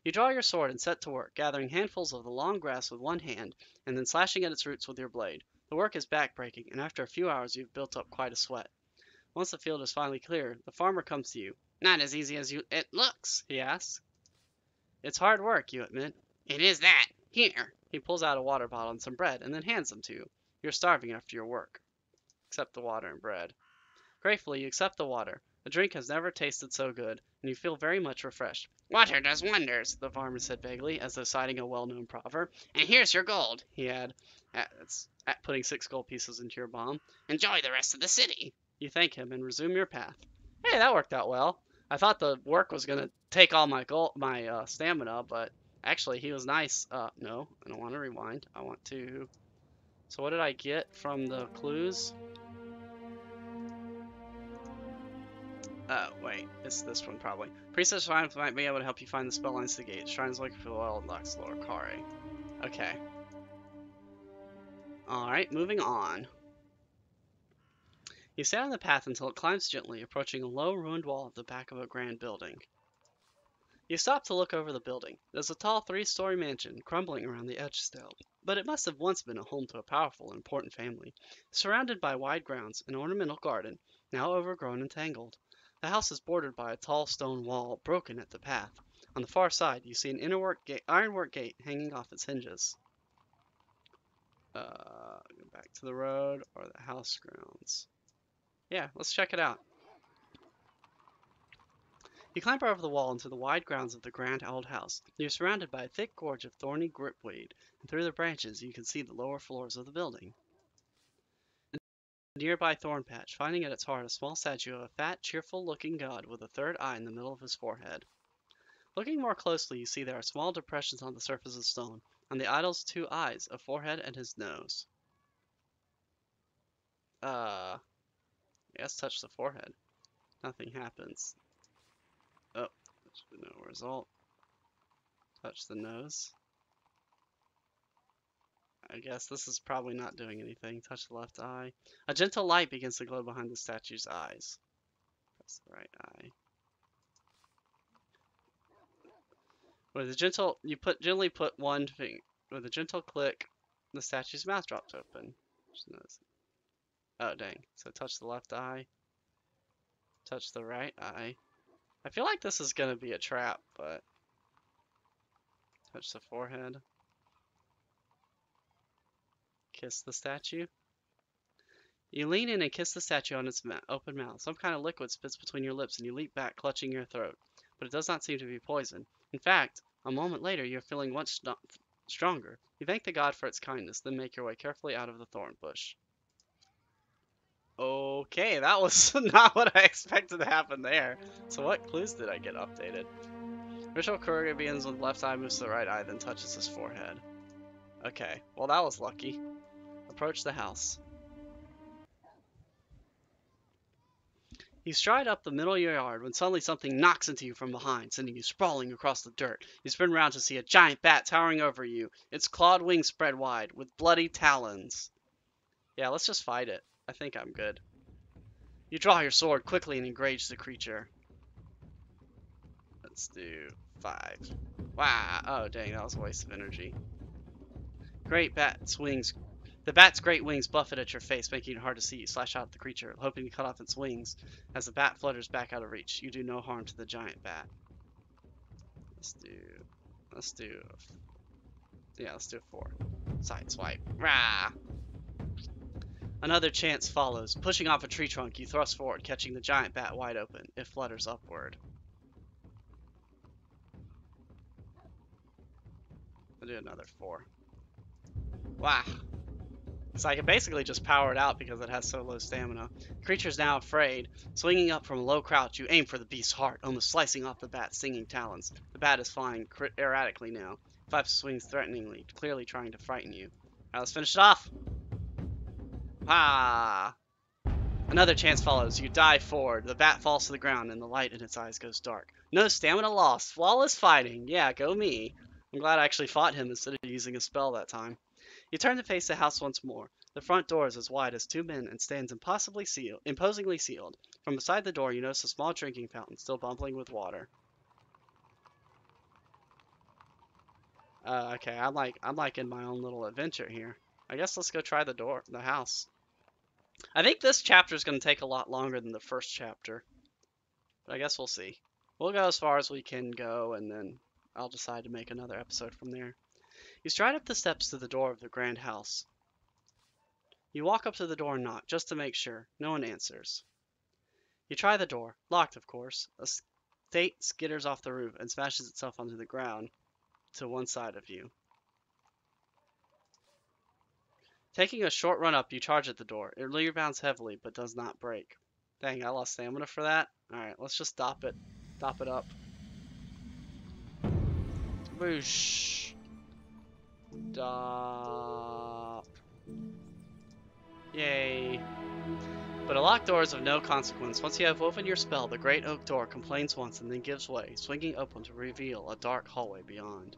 You draw your sword and set to work, gathering handfuls of the long grass with one hand, and then slashing at its roots with your blade. The work is back-breaking, and after a few hours you've built up quite a sweat. Once the field is finally clear, the farmer comes to you. Not as easy as it looks, he asks. It's hard work, you admit. It is that. Here. He pulls out a water bottle and some bread, and then hands them to you. You're starving after your work. Accept the water and bread. Gratefully, you accept the water. The drink has never tasted so good, and you feel very much refreshed. Water does wonders, the farmer said vaguely, as though citing a well-known proverb. And here's your gold, he added, putting 6 gold pieces into your palm. Enjoy the rest of the city. You thank him and resume your path. Hey, that worked out well. I thought the work was going to take all my stamina, but actually he was nice. No, I don't want to rewind. I want to... So what did I get from the clues? Wait, it's this one probably. Priestess Shrines might be able to help you find the spell lines to the gate. Shrines looking for the oil and Lux Lord Khare. Okay. Alright, moving on. You stay on the path until it climbs gently, approaching a low, ruined wall at the back of a grand building. You stop to look over the building. It is a tall 3-story mansion, crumbling around the edge still. But it must have once been a home to a powerful and important family. Surrounded by wide grounds, an ornamental garden, now overgrown and tangled. The house is bordered by a tall stone wall, broken at the path. On the far side, you see an ironwork gate hanging off its hinges. Go back to the road or the house grounds. Yeah, let's check it out. You climb over the wall into the wide grounds of the grand old house. You're surrounded by a thick gorge of thorny gripweed, and through the branches you can see the lower floors of the building. A nearby thorn patch, finding at its heart a small statue of a fat, cheerful-looking god with a third eye in the middle of his forehead. Looking more closely, you see there are small depressions on the surface of stone, on the idol's 2 eyes, a forehead, and his nose. Yes, touch the forehead. Nothing happens. Oh, no result. Touch the nose. I guess this is probably not doing anything. Touch the left eye. A gentle light begins to glow behind the statue's eyes. Press the right eye. With a gentle, gently put one finger. With a gentle click, the statue's mouth drops open. Oh dang! So touch the left eye. Touch the right eye. I feel like this is gonna be a trap, but touch the forehead. Kiss the statue. You lean in and kiss the statue on its open mouth. Some kind of liquid spits between your lips and you leap back, clutching your throat. But it does not seem to be poison. In fact, a moment later you're feeling much stronger. You thank the god for its kindness, then make your way carefully out of the thorn bush. Okay, that was not what I expected to happen there. So what clues did I get updated? Ritual Khare begins with left eye, moves to the right eye, then touches his forehead. Okay, well that was lucky. Approach the house. You stride up the middle of your yard when suddenly something knocks into you from behind, sending you sprawling across the dirt. You spin around to see a giant bat towering over you, its clawed wings spread wide, with bloody talons. Yeah, let's just fight it. I think I'm good. You draw your sword quickly and engage the creature. Let's do 5. Wow. Oh, dang, that was a waste of energy. Great bat's wings. The bat's great wings buffet at your face, making it hard to see. You slash out at the creature, hoping to cut off its wings. As the bat flutters back out of reach, you do no harm to the giant bat. Let's do, let's do 4. Side swipe. Rah! Another chance follows. Pushing off a tree trunk, you thrust forward, catching the giant bat wide open. It flutters upward. I'll do another 4. Wow. So I can basically just power it out because it has so low stamina. The creature's now afraid. Swinging up from a low crouch, you aim for the beast's heart, almost slicing off the bat's stinging talons. The bat is flying erratically now. Flaps swings threateningly, clearly trying to frighten you. Alright, let's finish it off. Ha! Another chance follows. You dive forward. The bat falls to the ground, and the light in its eyes goes dark. No stamina lost. Flawless fighting. Yeah, go me. I'm glad I actually fought him instead of using a spell that time. You turn to face the house once more. The front door is as wide as 2 men and stands imposingly sealed. From beside the door, you notice a small drinking fountain, still bubbling with water. Okay, I'm like in my own little adventure here. I guess let's go try the house. I think this chapter is going to take a lot longer than the first chapter, but I guess we'll see. We'll go as far as we can go, and then I'll decide to make another episode from there. You stride up the steps to the door of the grand house. You walk up to the door and knock, just to make sure. No one answers. You try the door. Locked, of course. A skate skitters off the roof and smashes itself onto the ground to one side of you. Taking a short run up, you charge at the door. It rebounds heavily, but does not break. Dang, I lost stamina for that. Alright, let's just stop it. Stop it up. Whoosh. Stop. Yay. But a locked door is of no consequence. Once you have woven your spell, the great oak door complains once and then gives way, swinging open to reveal a dark hallway beyond.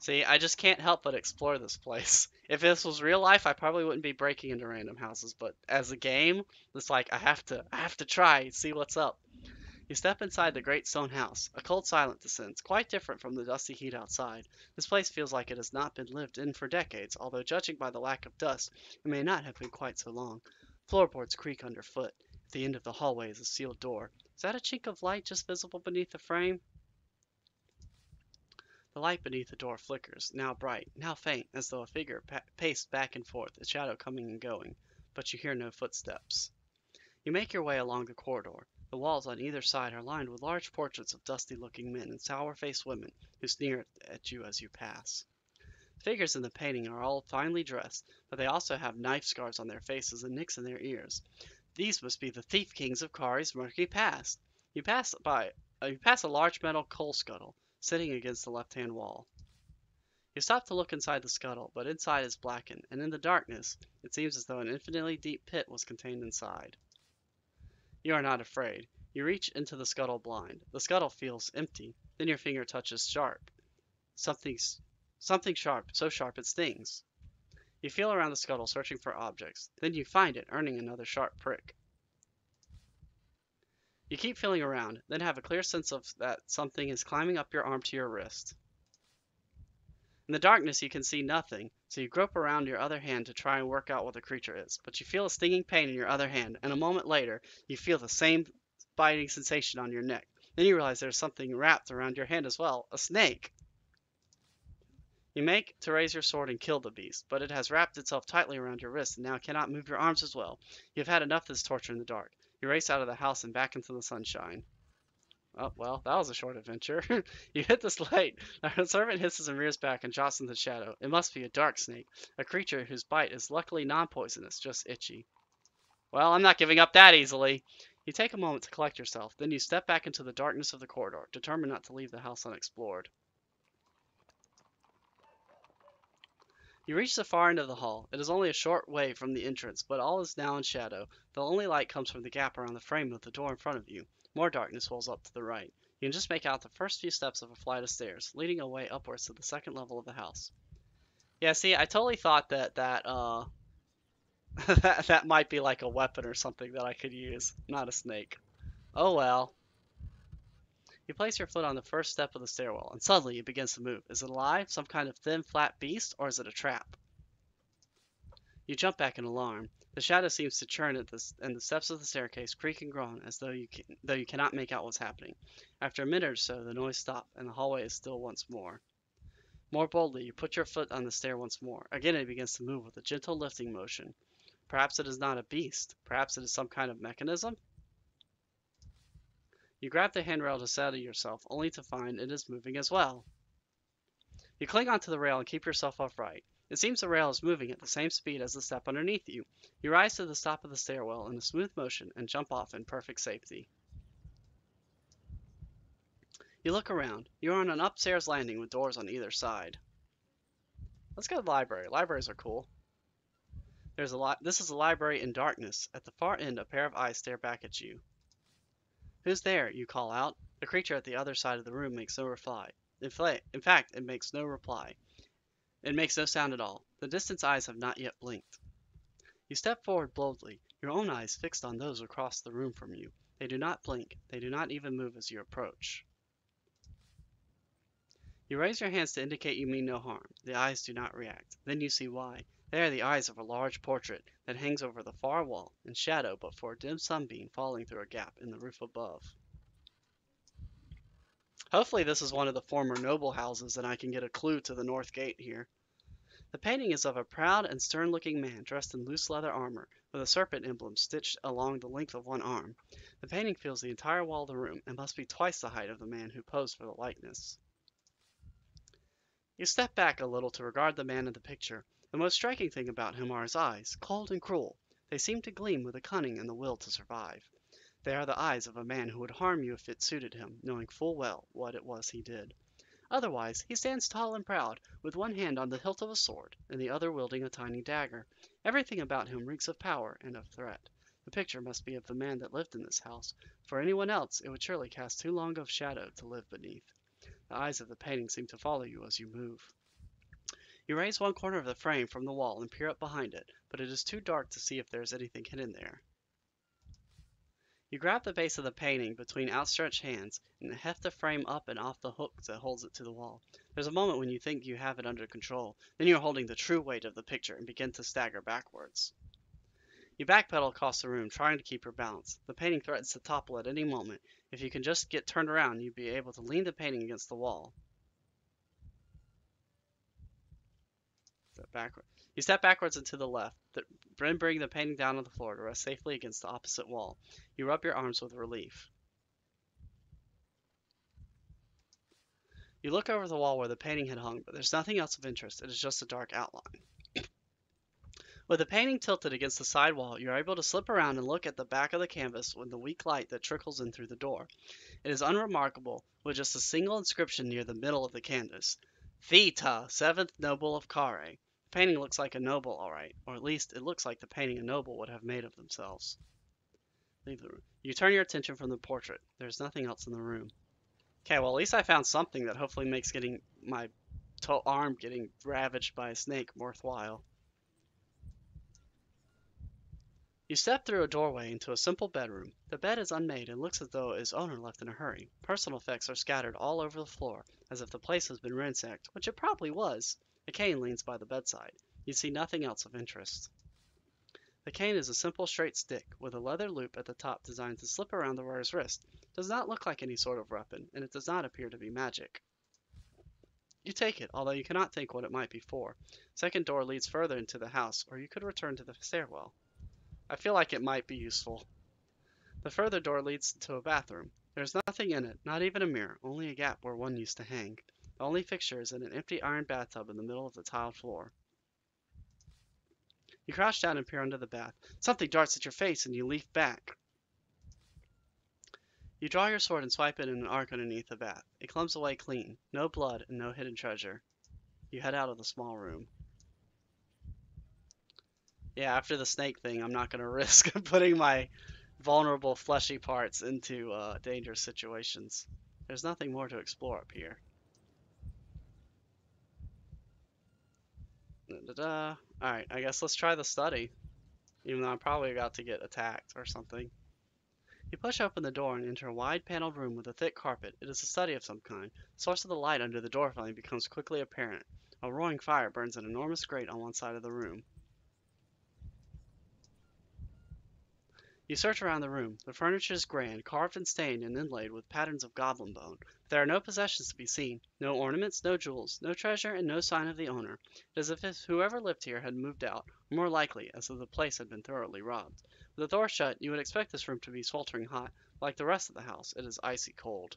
See, I just can't help but explore this place. If this was real life, I probably wouldn't be breaking into random houses, but as a game, it's like I have to try, see what's up. You step inside the great stone house. A cold silence descends, quite different from the dusty heat outside. This place feels like it has not been lived in for decades, although judging by the lack of dust, it may not have been quite so long. Floorboards creak underfoot. At the end of the hallway is a sealed door. Is that a chink of light just visible beneath the frame? The light beneath the door flickers, now bright, now faint, as though a figure paced back and forth, its shadow coming and going, but you hear no footsteps. You make your way along the corridor. The walls on either side are lined with large portraits of dusty-looking men and sour-faced women who sneer at you as you pass. The figures in the painting are all finely dressed, but they also have knife scars on their faces and nicks in their ears. These must be the thief kings of Khare's murky past. You pass a large metal coal scuttle sitting against the left-hand wall. You stop to look inside the scuttle, but inside is blackened, and in the darkness, it seems as though an infinitely deep pit was contained inside. You are not afraid. You reach into the scuttle blind. The scuttle feels empty. Then your finger touches sharp. Something sharp, so sharp it stings. You feel around the scuttle, searching for objects. Then you find it, earning another sharp prick. You keep feeling around, then have a clear sense of that something is climbing up your arm to your wrist. In the darkness, you can see nothing, so you grope around your other hand to try and work out what the creature is. But you feel a stinging pain in your other hand, and a moment later, you feel the same biting sensation on your neck. Then you realize there's something wrapped around your hand as well, a snake. You make to raise your sword and kill the beast, but it has wrapped itself tightly around your wrist and now cannot move your arms as well. You have had enough of this torture in the dark. You race out of the house and back into the sunshine. Oh, well, that was a short adventure. You hit this light. A servant hisses and rears back and jots into the shadow. It must be a dark snake, a creature whose bite is luckily non-poisonous, just itchy. Well, I'm not giving up that easily. You take a moment to collect yourself, then you step back into the darkness of the corridor, determined not to leave the house unexplored. You reach the far end of the hall. It is only a short way from the entrance, but all is now in shadow. The only light comes from the gap around the frame of the door in front of you. More darkness wells up to the right. You can just make out the first few steps of a flight of stairs, leading away upwards to the second level of the house. Yeah, see, I totally thought that that might be like a weapon or something that I could use, not a snake. Oh well. You place your foot on the first step of the stairwell, and suddenly it begins to move. Is it alive, some kind of thin, flat beast, or is it a trap? You jump back in alarm. The shadow seems to churn and the steps of the staircase creak and groan as though you cannot make out what's happening. After a minute or so, the noise stops, and the hallway is still once more. More boldly, you put your foot on the stair once more. Again it begins to move with a gentle lifting motion. Perhaps it is not a beast. Perhaps it is some kind of mechanism? You grab the handrail to steady yourself, only to find it is moving as well. You cling onto the rail and keep yourself upright. It seems the rail is moving at the same speed as the step underneath you. You rise to the top of the stairwell in a smooth motion and jump off in perfect safety. You look around. You are on an upstairs landing with doors on either side. Let's go to the library. Libraries are cool. This is a library in darkness. At the far end, a pair of eyes stare back at you. Who's there? You call out. The creature at the other side of the room makes no reply. In fact, it makes no reply. It makes no sound at all. The distant eyes have not yet blinked. You step forward boldly, your own eyes fixed on those across the room from you. They do not blink. They do not even move as you approach. You raise your hands to indicate you mean no harm. The eyes do not react. Then you see why. They are the eyes of a large portrait that hangs over the far wall, in shadow but for a dim sunbeam falling through a gap in the roof above. Hopefully this is one of the former noble houses and I can get a clue to the north gate here. The painting is of a proud and stern-looking man dressed in loose leather armor, with a serpent emblem stitched along the length of one arm. The painting fills the entire wall of the room, and must be twice the height of the man who posed for the likeness. You step back a little to regard the man in the picture. The most striking thing about him are his eyes, cold and cruel. They seem to gleam with a cunning and the will to survive. They are the eyes of a man who would harm you if it suited him, knowing full well what it was he did. Otherwise, he stands tall and proud, with one hand on the hilt of a sword, and the other wielding a tiny dagger. Everything about him reeks of power and of threat. The picture must be of the man that lived in this house. For anyone else, it would surely cast too long of shadow to live beneath. The eyes of the painting seem to follow you as you move. You raise one corner of the frame from the wall and peer up behind it, but it is too dark to see if there is anything hidden there. You grab the base of the painting between outstretched hands and heft the frame up and off the hook that holds it to the wall. There's a moment when you think you have it under control, then you are holding the true weight of the picture and begin to stagger backwards. You backpedal across the room, trying to keep your balance. The painting threatens to topple at any moment. If you can just get turned around, you'd be able to lean the painting against the wall. You step backwards and to the left, then bring the painting down on the floor to rest safely against the opposite wall. You rub your arms with relief. You look over the wall where the painting had hung, but there's nothing else of interest. It is just a dark outline. With the painting tilted against the side wall, you are able to slip around and look at the back of the canvas with the weak light that trickles in through the door. It is unremarkable, with just a single inscription near the middle of the canvas. Theta, 7th Noble of Khare. The painting looks like a noble, all right, or at least it looks like the painting a noble would have made of themselves. Leave the room. You turn your attention from the portrait. There's nothing else in the room. Okay, well at least I found something that hopefully makes getting my arm getting ravaged by a snake worthwhile. You step through a doorway into a simple bedroom. The bed is unmade and looks as though its owner left in a hurry. Personal effects are scattered all over the floor, as if the place has been ransacked, which it probably was. A cane leans by the bedside. You see nothing else of interest. The cane is a simple straight stick, with a leather loop at the top designed to slip around the wearer's wrist. It does not look like any sort of weapon, and it does not appear to be magic. You take it, although you cannot think what it might be for. Second door leads further into the house, or you could return to the stairwell. I feel like it might be useful. The further door leads to a bathroom. There is nothing in it, not even a mirror, only a gap where one used to hang. The only fixture is in an empty iron bathtub in the middle of the tiled floor. You crouch down and peer under the bath. Something darts at your face and you leap back. You draw your sword and swipe it in an arc underneath the bath. It comes away clean. No blood and no hidden treasure. You head out of the small room. Yeah, after the snake thing, I'm not gonna risk putting my vulnerable fleshy parts into dangerous situations. There's nothing more to explore up here. Da-da-da. Alright, I guess let's try the study. Even though I'm probably about to get attacked or something. You push open the door and enter a wide paneled room with a thick carpet. It is a study of some kind. The source of the light under the door frame becomes quickly apparent. A roaring fire burns an enormous grate on one side of the room. You search around the room. The furniture is grand, carved and stained and inlaid with patterns of goblin bone. There are no possessions to be seen, no ornaments, no jewels, no treasure, and no sign of the owner. It is as if whoever lived here had moved out, or more likely, as if the place had been thoroughly robbed. With the door shut, you would expect this room to be sweltering hot. Like the rest of the house, it is icy cold.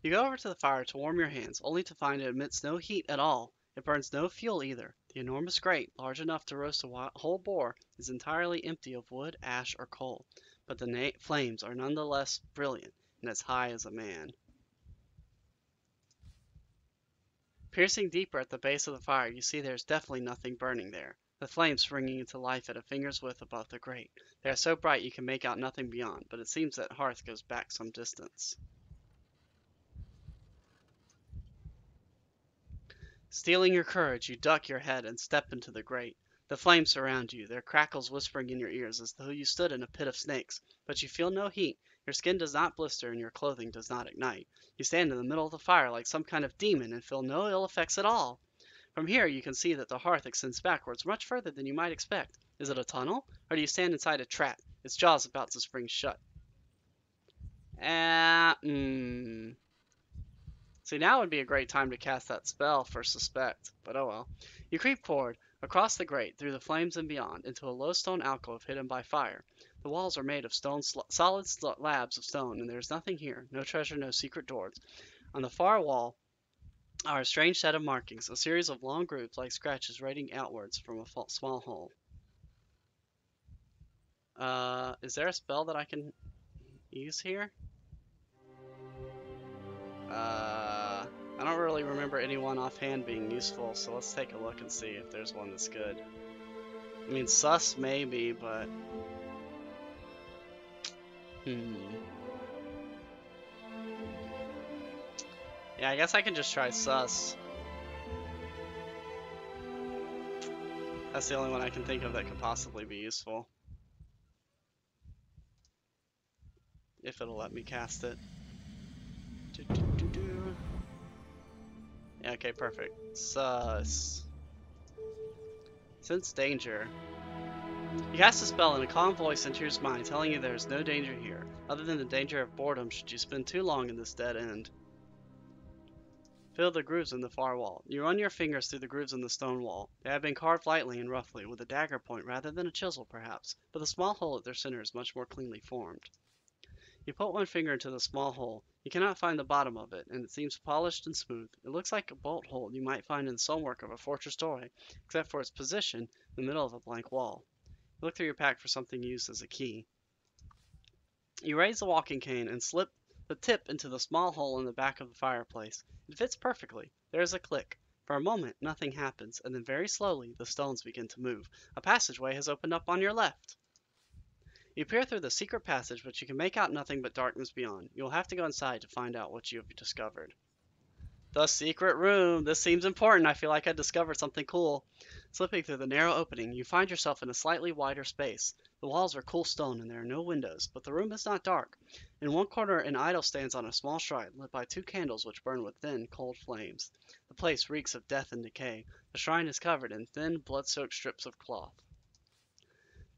You go over to the fire to warm your hands, only to find it emits no heat at all. It burns no fuel either. The enormous grate, large enough to roast a whole boar, is entirely empty of wood, ash, or coal. But the flames are none the less brilliant, and as high as a man. Piercing deeper at the base of the fire, you see there is definitely nothing burning there. The flames springing into life at a finger's width above the grate. They are so bright you can make out nothing beyond, but it seems that hearth goes back some distance. Steeling your courage, you duck your head and step into the grate. The flames surround you, their crackles whispering in your ears as though you stood in a pit of snakes. But you feel no heat, your skin does not blister, and your clothing does not ignite. You stand in the middle of the fire like some kind of demon and feel no ill effects at all. From here, you can see that the hearth extends backwards much further than you might expect. Is it a tunnel, or do you stand inside a trap, its jaws about to spring shut? Ah, See, now would be a great time to cast that spell for Suspect, but oh well. You creep forward, across the grate, through the flames and beyond, into a low stone alcove hidden by fire. The walls are made of solid slabs of stone, and there is nothing here, no treasure, no secret doors. On the far wall are a strange set of markings, a series of long grooves like scratches radiating outwards from a small hole. Is there a spell that I can use here? I don't really remember anyone offhand being useful, so let's take a look and see if there's one that's good. I mean, sus maybe, but... Yeah, I guess I can just try sus. That's the only one I can think of that could possibly be useful. If it'll let me cast it. Yeah, okay, perfect. Sus. Sense danger. You cast a spell and a calm voice enters your mind telling you there is no danger here, other than the danger of boredom should you spend too long in this dead end. Feel the grooves in the far wall. You run your fingers through the grooves in the stone wall. They have been carved lightly and roughly, with a dagger point rather than a chisel perhaps, but the small hole at their center is much more cleanly formed. You put one finger into the small hole. You cannot find the bottom of it, and it seems polished and smooth. It looks like a bolt hole you might find in the stonework of a fortress doorway, except for its position in the middle of a blank wall. You look through your pack for something used as a key. You raise the walking cane and slip the tip into the small hole in the back of the fireplace. It fits perfectly. There is a click. For a moment, nothing happens, and then very slowly, the stones begin to move. A passageway has opened up on your left. You peer through the secret passage, but you can make out nothing but darkness beyond. You will have to go inside to find out what you have discovered. The secret room! This seems important. I feel like I discovered something cool. Slipping through the narrow opening, you find yourself in a slightly wider space. The walls are cool stone and there are no windows, but the room is not dark. In one corner, an idol stands on a small shrine, lit by two candles which burn with thin, cold flames. The place reeks of death and decay. The shrine is covered in thin, blood-soaked strips of cloth.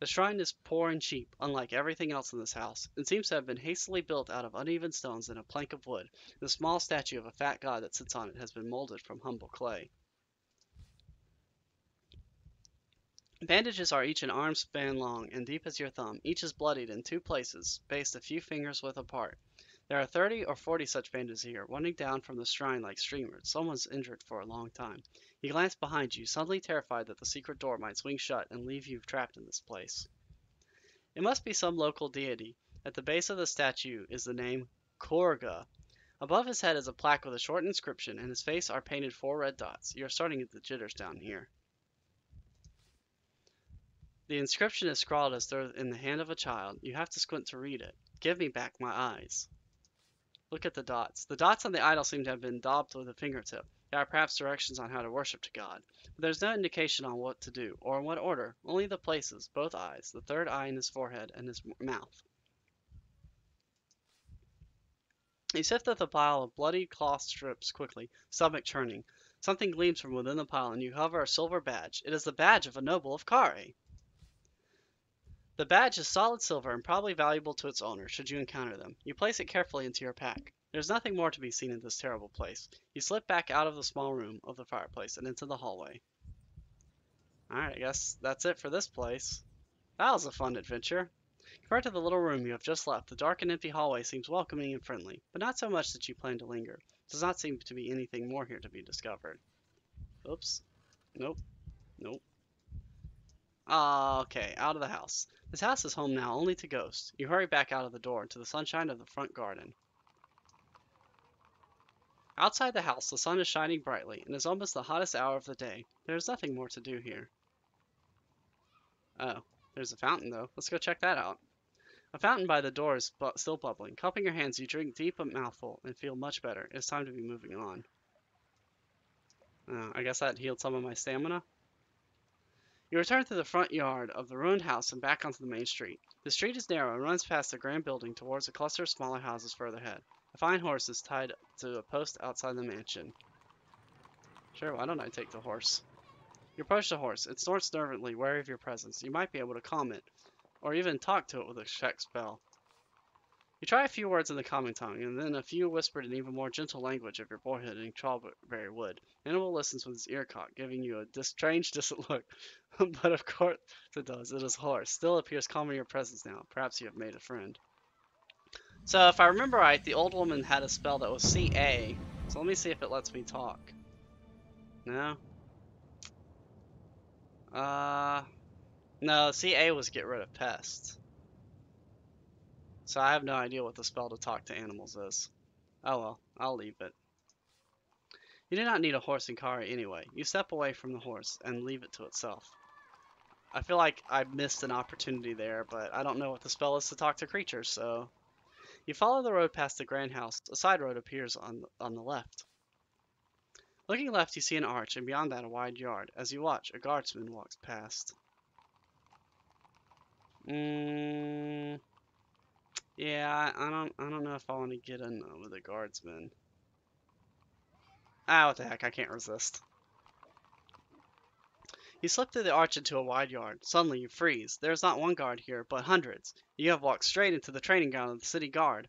The shrine is poor and cheap, unlike everything else in this house. It seems to have been hastily built out of uneven stones and a plank of wood. The small statue of a fat god that sits on it has been molded from humble clay. Bandages are each an arm span long and deep as your thumb. Each is bloodied in two places, spaced a few fingers width apart. There are 30 or 40 such bandages here, running down from the shrine like streamers. Someone's injured for a long time. You glance behind you, suddenly terrified that the secret door might swing shut and leave you trapped in this place. It must be some local deity. At the base of the statue is the name Korga. Above his head is a plaque with a short inscription, and his face are painted 4 red dots. You are starting to get the jitters down here. The inscription is scrawled as though in the hand of a child. You have to squint to read it. Give me back my eyes. Look at the dots. The dots on the idol seem to have been daubed with a fingertip. There are perhaps directions on how to worship to God. But there's no indication on what to do, or in what order. Only the places, both eyes, the third eye in his forehead, and his mouth. He sifted the pile of bloody cloth strips quickly, stomach churning. Something gleams from within the pile, and you hover a silver badge. It is the badge of a noble of Khare. The badge is solid silver and probably valuable to its owner, should you encounter them. You place it carefully into your pack. There's nothing more to be seen in this terrible place. You slip back out of the small room of the fireplace and into the hallway. Alright, I guess that's it for this place. That was a fun adventure. Compared to the little room you have just left, the dark and empty hallway seems welcoming and friendly, but not so much that you plan to linger. There does not seem to be anything more here to be discovered. Oops. Nope. Nope. Okay, out of the house. This house is home now only to ghosts. You hurry back out of the door into the sunshine of the front garden. Outside the house, the sun is shining brightly, and is almost the hottest hour of the day. There is nothing more to do here. Oh, there's a fountain, though. Let's go check that out. A fountain by the door is still bubbling. Cupping your hands, you drink deep a mouthful and feel much better. It's time to be moving on. I guess that healed some of my stamina. You return to the front yard of the ruined house and back onto the main street. The street is narrow and runs past the grand building towards a cluster of smaller houses further ahead. A fine horse is tied to a post outside the mansion. Sure, why don't I take the horse? You approach the horse. It snorts nervously, wary of your presence. You might be able to calm it, or even talk to it with a check spell. You try a few words in the common tongue, and then a few whispered in even more gentle language of your boyhood in Strawberry Wood. Animal listens with his ear cocked, giving you a strange, distant look. But of course it does. It is horse. Still appears calm in your presence now. Perhaps you have made a friend. So if I remember right, the old woman had a spell that was CA. So let me see if it lets me talk. No? No, CA was get rid of pests. So I have no idea what the spell to talk to animals is. Oh well, I'll leave it. You do not need a horse in Khare anyway. You step away from the horse and leave it to itself. I feel like I missed an opportunity there, but I don't know what the spell is to talk to creatures, so... You follow the road past the grand house. A side road appears on the left. Looking left, you see an arch, and beyond that, a wide yard. As you watch, a guardsman walks past. Yeah, I don't know if I want to get in with a guardsman. Ah, what the heck, I can't resist. You slip through the arch into a wide yard. Suddenly you freeze. There is not one guard here, but hundreds. You have walked straight into the training ground of the city guard.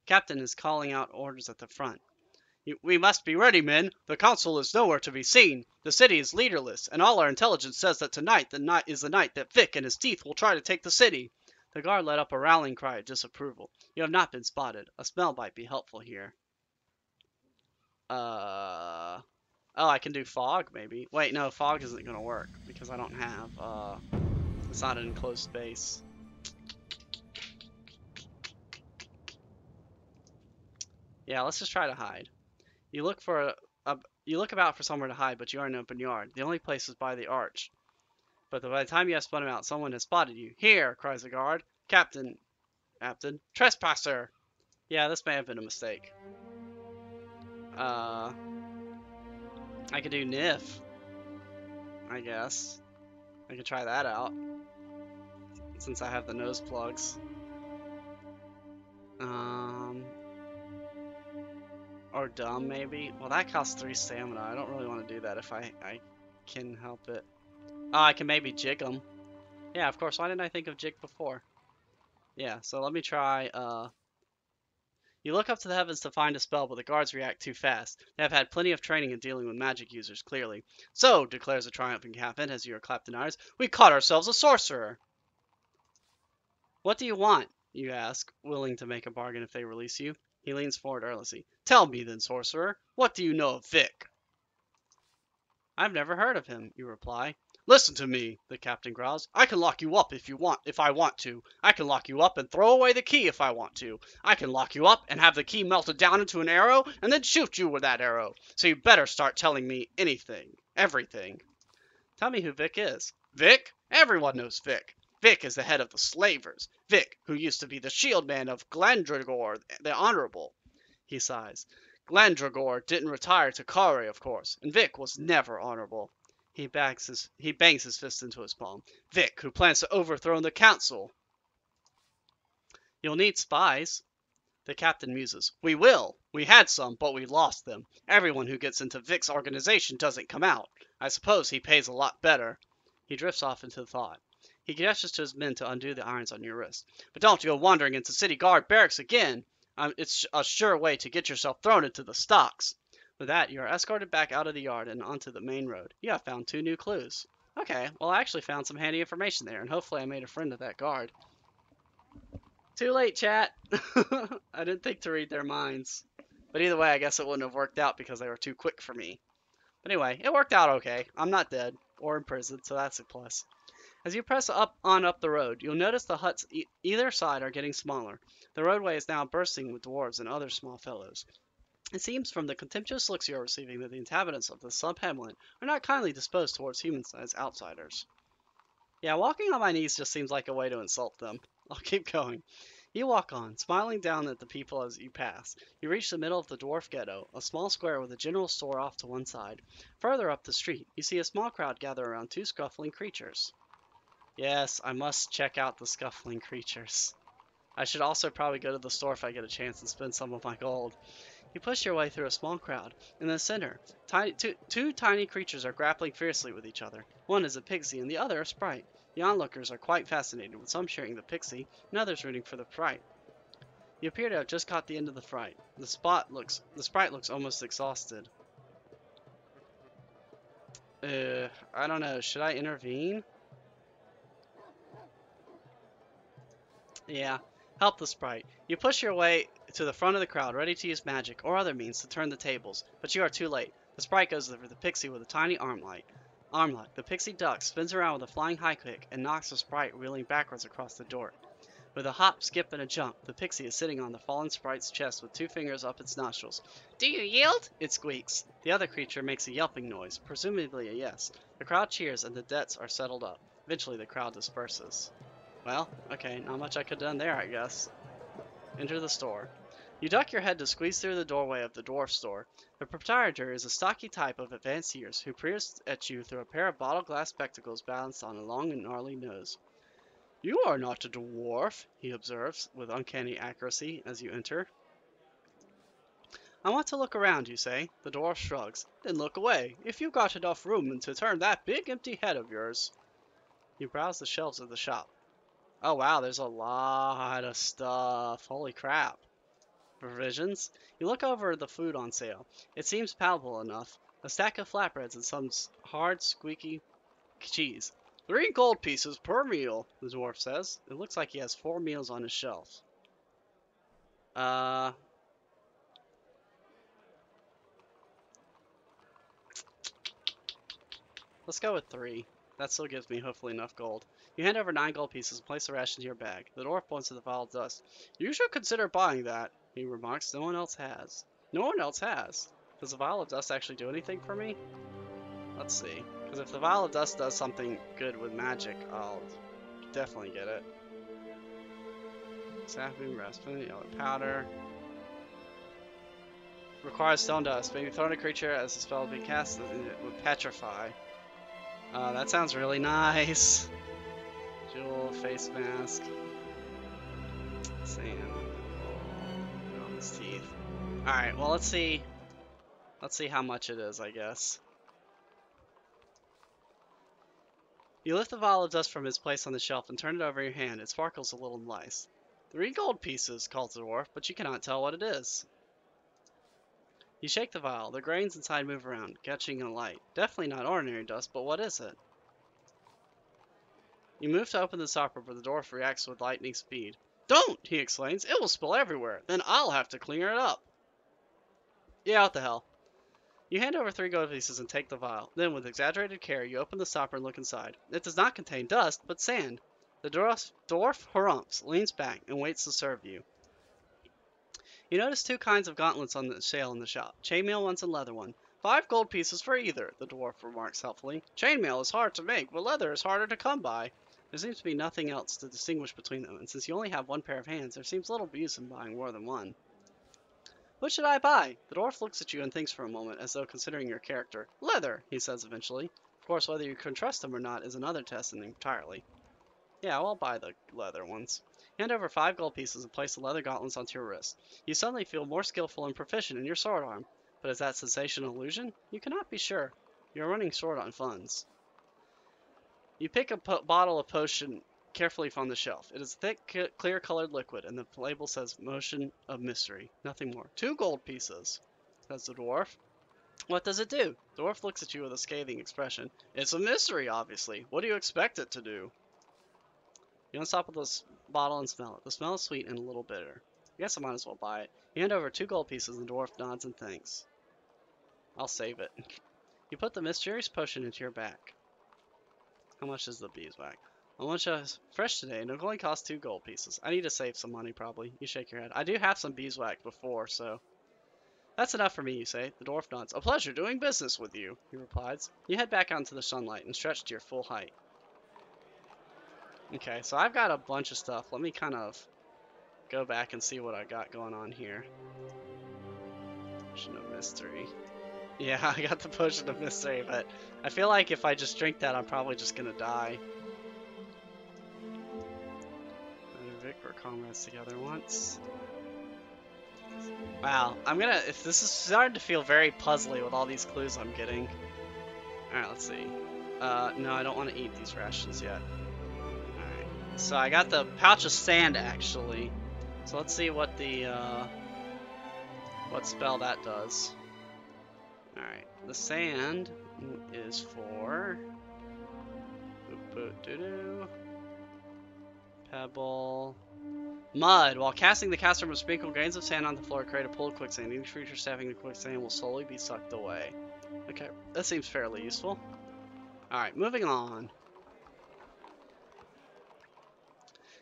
Captain is calling out orders at the front. We must be ready, men. The council is nowhere to be seen. The city is leaderless, and all our intelligence says that tonight is the night that Vic and his teeth will try to take the city. The guard let up a rallying cry of disapproval. You have not been spotted. A smell might be helpful here. Oh, I can do fog, maybe. Wait, no, fog isn't going to work, because I don't have, it's not an enclosed space. Yeah, let's just try to hide. You look about for somewhere to hide, but you are in an open yard. The only place is by the arch. But by the time you have spun him out, someone has spotted you. Here, cries the guard. Captain, trespasser! Yeah, this may have been a mistake. I could do Nif, I guess. I could try that out, since I have the nose plugs. Or dumb, maybe? Well, that costs 3 stamina. I don't really want to do that if I can help it. Oh, I can maybe jig them. Yeah, of course. Why didn't I think of jig before? Yeah, so let me try, You look up to the heavens to find a spell, but the guards react too fast. They have had plenty of training in dealing with magic users, clearly. So, declares a triumphant captain as you are clapped in eyes, we caught ourselves a sorcerer! What do you want? You ask, willing to make a bargain if they release you. He leans forward earnestly. Tell me then, sorcerer, what do you know of Vic? I've never heard of him, you reply. Listen to me, the captain growls. I can lock you up if I want to. I can lock you up and throw away the key if I want to. I can lock you up and have the key melted down into an arrow and then shoot you with that arrow. So you better start telling me everything. Tell me who Vic is. Vic? Everyone knows Vic. Vic is the head of the slavers. Vic, who used to be the shield man of Glendragor the Honorable. He sighs. Glendragor didn't retire to Khare, of course, and Vic was never honorable. He bangs his fist into his palm. Vic, who plans to overthrow the council. You'll need spies. The captain muses. We will. We had some, but we lost them. Everyone who gets into Vic's organization doesn't come out. I suppose he pays a lot better. He drifts off into thought. He gestures to his men to undo the irons on your wrist. But don't go wandering into city guard barracks again. It's a sure way to get yourself thrown into the stocks. With that, you are escorted back out of the yard and onto the main road. You have found 2 new clues. Okay, well I actually found some handy information there, and hopefully I made a friend of that guard. Too late, chat. I didn't think to read their minds. But either way, I guess it wouldn't have worked out because they were too quick for me. But anyway, it worked out okay. I'm not dead or in prison, so that's a plus. As you press up the road, you'll notice the huts either side are getting smaller. The roadway is now bursting with dwarves and other small fellows. It seems from the contemptuous looks you are receiving that the inhabitants of the sub-hamlet are not kindly disposed towards humans as outsiders. Yeah, walking on my knees just seems like a way to insult them. I'll keep going. You walk on, smiling down at the people as you pass. You reach the middle of the dwarf ghetto, a small square with a general store off to one side. Further up the street, you see a small crowd gather around 2 scuffling creatures. Yes, I must check out the scuffling creatures. I should also probably go to the store if I get a chance and spend some of my gold. You push your way through a small crowd. In the center, two tiny creatures are grappling fiercely with each other. One is a pixie and the other a sprite. The onlookers are quite fascinated, with some cheering the pixie and others rooting for the sprite. You appear to have just caught the end of the fright. The sprite looks almost exhausted. I don't know. Should I intervene? Yeah. Help the sprite. You push your way to the front of the crowd, ready to use magic or other means to turn the tables, but you are too late. The sprite goes for the pixie with a tiny armlock. The pixie ducks, spins around with a flying high kick, and knocks the sprite reeling backwards across the door. With a hop, skip, and a jump, the pixie is sitting on the fallen sprite's chest with 2 fingers up its nostrils. Do you yield? It squeaks. The other creature makes a yelping noise, presumably a yes. The crowd cheers and the debts are settled up. Eventually the crowd disperses. Well, okay, not much I could have done there, I guess. Enter the store. You duck your head to squeeze through the doorway of the dwarf store. The proprietor is a stocky type of advanced years who peers at you through a pair of bottle glass spectacles balanced on a long and gnarly nose. You are not a dwarf, he observes with uncanny accuracy as you enter. I want to look around, you say. The dwarf shrugs. Then look away, if you've got enough room to turn that big empty head of yours. You browse the shelves of the shop. Oh wow, there's a lot of stuff. Holy crap. Provisions. You look over the food on sale. It seems palatable enough. A stack of flatbreads and some hard, squeaky cheese. 3 gold pieces per meal, the dwarf says. It looks like he has 4 meals on his shelf. Let's go with 3. That still gives me hopefully enough gold. You hand over 9 gold pieces and place the ration to your bag. The dwarf points to the vial of dust. You should consider buying that, he remarks. No one else has. No one else has. Does the vial of dust actually do anything for me? Let's see. Because if the vial of dust does something good with magic, I'll definitely get it. Sapping, raspberry, yellow powder. Requires stone dust. May be thrown at a creature as the spell being cast with petrify. That sounds really nice. Jewel, face mask. Sand. Oh, on his teeth. Alright, well let's see. Let's see how much it is, I guess. You lift the vial of dust from its place on the shelf and turn it over your hand. It sparkles a little nice. 3 gold pieces, calls the dwarf, but you cannot tell what it is. You shake the vial. The grains inside move around, catching a light. Definitely not ordinary dust, but what is it? You move to open the stopper, but the dwarf reacts with lightning speed. Don't! He exclaims. It will spill everywhere. Then I'll have to clean it up. Yeah, what the hell. You hand over 3 gold pieces and take the vial. Then, with exaggerated care, you open the stopper and look inside. It does not contain dust, but sand. The dwarf harumphs, leans back, and waits to serve you. You notice 2 kinds of gauntlets on the sale in the shop. Chainmail ones and leather ones. 5 gold pieces for either, the dwarf remarks helpfully. Chainmail is hard to make, but leather is harder to come by. There seems to be nothing else to distinguish between them, and since you only have one pair of hands, there seems little use in buying more than one. What should I buy? The dwarf looks at you and thinks for a moment, as though considering your character. Leather, he says eventually. Of course, whether you can trust him or not is another test entirely. Yeah, I'll buy the leather ones. Hand over 5 gold pieces and place the leather gauntlets onto your wrist. You suddenly feel more skillful and proficient in your sword arm. But is that sensation an illusion? You cannot be sure. You are running short on funds. You pick a bottle of potion carefully from the shelf. It is thick, clear-colored liquid, and the label says Motion of Mystery. Nothing more. 2 gold pieces, says the dwarf. What does it do? The dwarf looks at you with a scathing expression. It's a mystery, obviously. What do you expect it to do? You unstop with this bottle and smell it. The smell is sweet and a little bitter. I guess I might as well buy it. You hand over 2 gold pieces and the dwarf nods and thanks. I'll save it. You put the mysterious potion into your bag. How much is the beeswax? How much is fresh today, and it only costs 2 gold pieces. I need to save some money, probably. You shake your head. I do have some beeswax before, so... That's enough for me, you say. The dwarf nods. A pleasure doing business with you, he replies. You head back out into the sunlight and stretch to your full height. Okay, so I've got a bunch of stuff. Let me kind of go back and see what I got going on here. Potion of Mystery. Yeah, I got the Potion of Mystery, but I feel like if I just drink that, I'm probably just gonna die. Vic were comrades together once. Wow, if this is starting to feel very puzzly with all these clues I'm getting. Alright, let's see. No, I don't want to eat these rations yet. Alright, so I got the pouch of sand, actually. So let's see what the, what spell that does. Alright, the sand is for... Pebble... Mud. While casting, the caster must sprinkle grains of sand on the floor to create a pool of quicksand. Each creature stabbing the quicksand will slowly be sucked away. Okay, that seems fairly useful. Alright, moving on.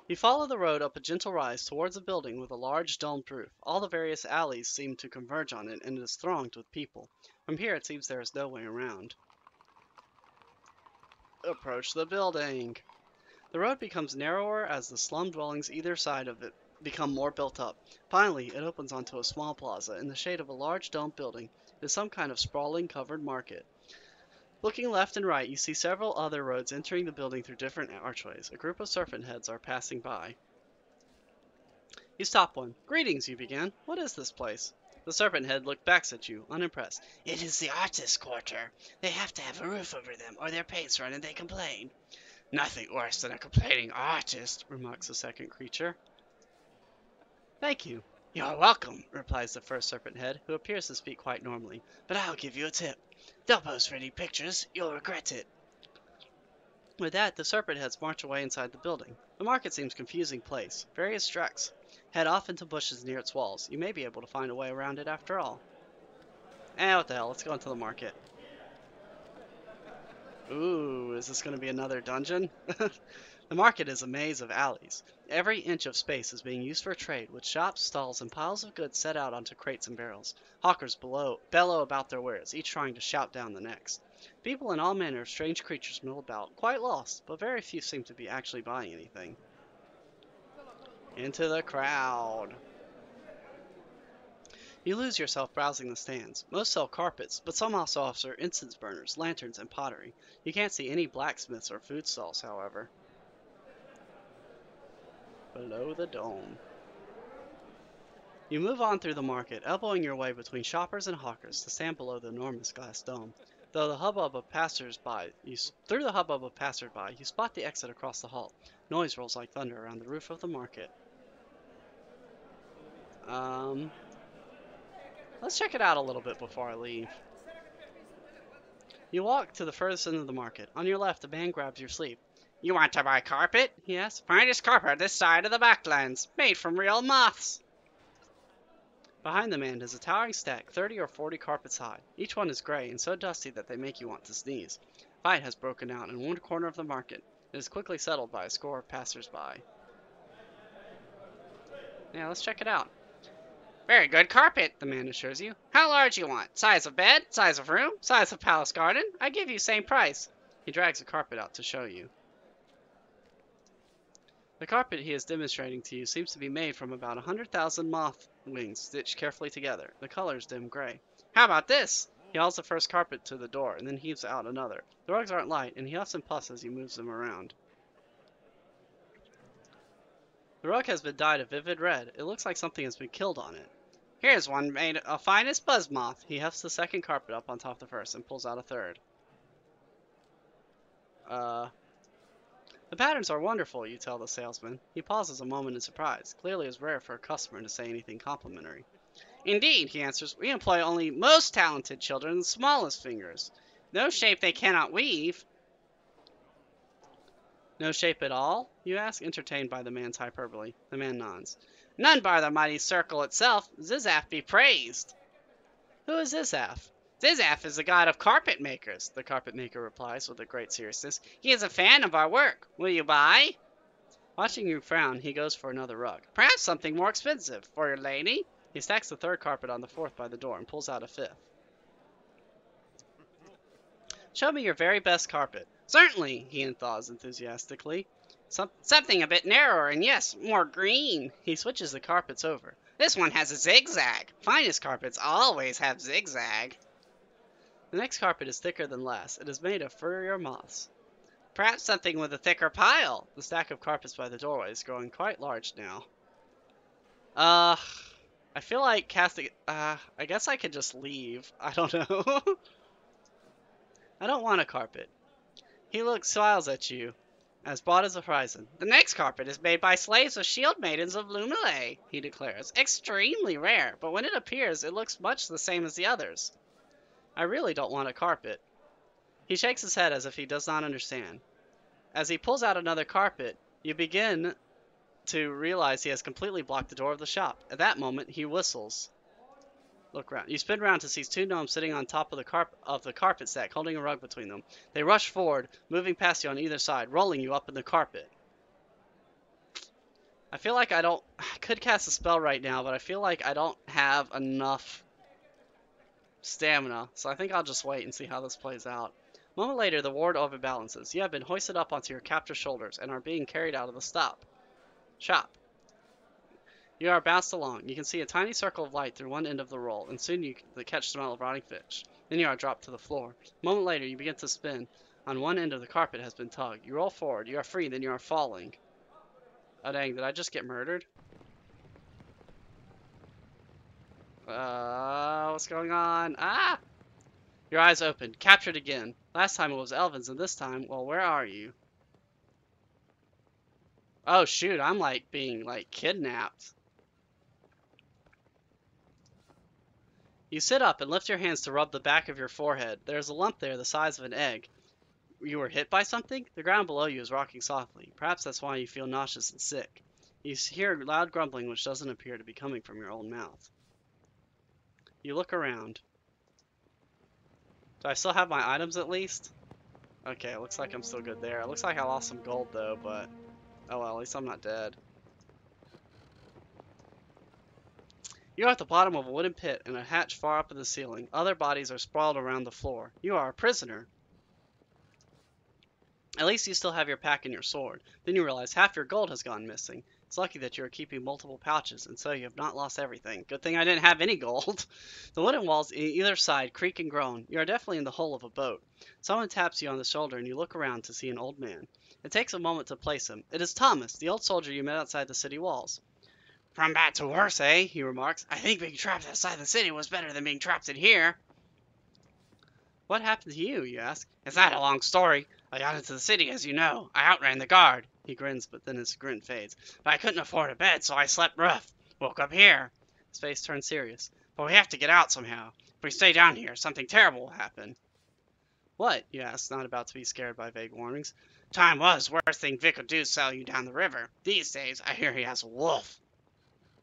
You follow the road up a gentle rise towards a building with a large domed roof. All the various alleys seem to converge on it, and it is thronged with people. From here, it seems there is no way around. Approach the building. The road becomes narrower as the slum dwellings either side of it become more built up. Finally, it opens onto a small plaza. In the shade of a large domed building is some kind of sprawling covered market. Looking left and right, you see several other roads entering the building through different archways. A group of serpent heads are passing by. You stop one. Greetings, you begin. What is this place? The serpent head looked back at you, unimpressed. It is the artist's quarter. They have to have a roof over them, or their paint's run and they complain. Nothing worse than a complaining artist, remarks the second creature. Thank you. You're welcome, replies the first serpent head, who appears to speak quite normally. But I'll give you a tip. Don't pose for any pictures. You'll regret it. With that, the serpent heads march away inside the building. The market seems a confusing place. Various tracks head off into bushes near its walls. You may be able to find a way around it after all. What the hell? Let's go into the market. Ooh, is this going to be another dungeon? The market is a maze of alleys. Every inch of space is being used for trade, with shops, stalls, and piles of goods set out onto crates and barrels. Hawkers bellow about their wares, each trying to shout down the next. People and all manner of strange creatures mill about, quite lost, but very few seem to be actually buying anything. Into the crowd. You lose yourself browsing the stands. Most sell carpets, but some also offer incense burners, lanterns, and pottery. You can't see any blacksmiths or food stalls, however. Below the dome. You move on through the market, elbowing your way between shoppers and hawkers to stand below the enormous glass dome. Through the hubbub of passers-by, you spot the exit across the hall. Noise rolls like thunder around the roof of the market. Let's check it out a little bit before I leave. You walk to the furthest end of the market. On your left, a man grabs your sleeve. You want to buy carpet? He asks. Finest carpet this side of the backlands, made from real moths. Behind the man is a towering stack, 30 or 40 carpets high. Each one is gray and so dusty that they make you want to sneeze. A fight has broken out in one corner of the market. It is quickly settled by a score of passers-by. Yeah, let's check it out. Very good carpet, the man assures you. How large you want? Size of bed? Size of room? Size of palace garden? I give you same price. He drags the carpet out to show you. The carpet he is demonstrating to you seems to be made from about 100,000 moth wings stitched carefully together. The color is dim gray. How about this? He hauls the first carpet to the door and then heaves out another. The rugs aren't light, and he huffs and puffs as he moves them around. The rug has been dyed a vivid red. It looks like something has been killed on it. Here's one made of finest buzz moth. He huffs the second carpet up on top of the first and pulls out a third. The patterns are wonderful, you tell the salesman. He pauses a moment in surprise. Clearly it's rare for a customer to say anything complimentary. Indeed, he answers, we employ only most talented children in the smallest fingers. No shape they cannot weave. No shape at all? You ask, entertained by the man's hyperbole. The man nods. None bar the mighty circle itself. Zizaf be praised. Who is Zizaf? Zizaf is the god of carpet makers, the carpet maker replies with a great seriousness. He is a fan of our work. Will you buy? Watching you frown, he goes for another rug. Perhaps something more expensive. For your lady? He stacks the third carpet on the fourth by the door and pulls out a fifth. Show me your very best carpet. Certainly, he enthaws enthusiastically. Something a bit narrower and yes, more green. He switches the carpets over. This one has a zigzag. Finest carpets always have zigzag. The next carpet is thicker than last. It is made of furrier moths. Perhaps something with a thicker pile. The stack of carpets by the doorway is growing quite large now. I feel like casting... I guess I could just leave. I don't know. I don't want a carpet. He smiles at you, as broad as the horizon. The next carpet is made by slaves of shield maidens of Lumile, he declares. Extremely rare, but when it appears, it looks much the same as the others. I really don't want a carpet. He shakes his head as if he does not understand. As he pulls out another carpet, you begin to realize he has completely blocked the door of the shop. At that moment, he whistles. Look around. You spin around to see two gnomes sitting on top of the carpet stack, holding a rug between them. They rush forward, moving past you on either side, rolling you up in the carpet. I feel like I could cast a spell right now, but I feel like I don't have enough stamina, so I think I'll just wait and see how this plays out. A moment later, the ward overbalances. You have been hoisted up onto your captor's shoulders and are being carried out of the shop. You are bounced along. You can see a tiny circle of light through one end of the roll, and soon you catch the smell of rotting fish. Then you are dropped to the floor. A moment later, you begin to spin. On one end of the carpet has been tugged. You roll forward. You are free. Then you are falling. Oh dang! Did I just get murdered? What's going on? Ah! Your eyes open. Captured again. Last time it was Elvins, and this time, well, where are you? Oh shoot! I'm like being kidnapped. You sit up and lift your hands to rub the back of your forehead. There is a lump there the size of an egg. You were hit by something? The ground below you is rocking softly. Perhaps that's why you feel nauseous and sick. You hear loud grumbling which doesn't appear to be coming from your own mouth. You look around. Do I still have my items at least? Okay, it looks like I'm still good there. It looks like I lost some gold though, but oh well, at least I'm not dead. You are at the bottom of a wooden pit in a hatch far up in the ceiling. Other bodies are sprawled around the floor. You are a prisoner. At least you still have your pack and your sword. Then you realize half your gold has gone missing. It's lucky that you are keeping multiple pouches, and so you have not lost everything. Good thing I didn't have any gold. The wooden walls on either side creak and groan. You are definitely in the hull of a boat. Someone taps you on the shoulder, and you look around to see an old man. It takes a moment to place him. It is Thomas, the old soldier you met outside the city walls. From bad to worse, eh? He remarks. I think being trapped outside the city was better than being trapped in here. What happened to you? You ask. It's not a long story. I got into the city, as you know. I outran the guard. He grins, but then his grin fades. But I couldn't afford a bed, so I slept rough. Woke up here. His face turns serious. But we have to get out somehow. If we stay down here, something terrible will happen. What? You ask, not about to be scared by vague warnings. Time was, worst thing Vic could do is sell you down the river. These days, I hear he has a wolf.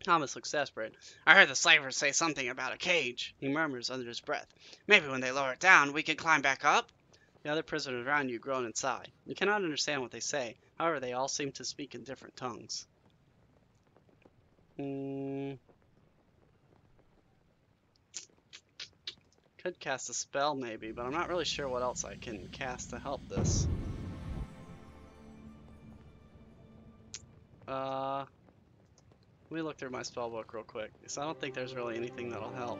Thomas looks desperate. I heard the slavers say something about a cage. He murmurs under his breath. Maybe when they lower it down, we can climb back up? The other prisoners around you groan and sigh. You cannot understand what they say. However, they all seem to speak in different tongues. Could cast a spell maybe, but I'm not really sure what else I can cast to help this. Let me look through my spell book real quick, because I don't think there's really anything that'll help.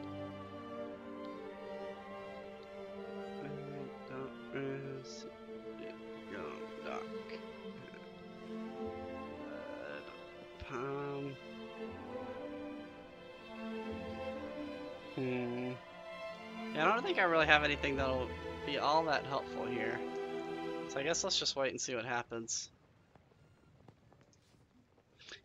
Yeah, I don't think I really have anything that'll be all that helpful here. So I guess let's just wait and see what happens.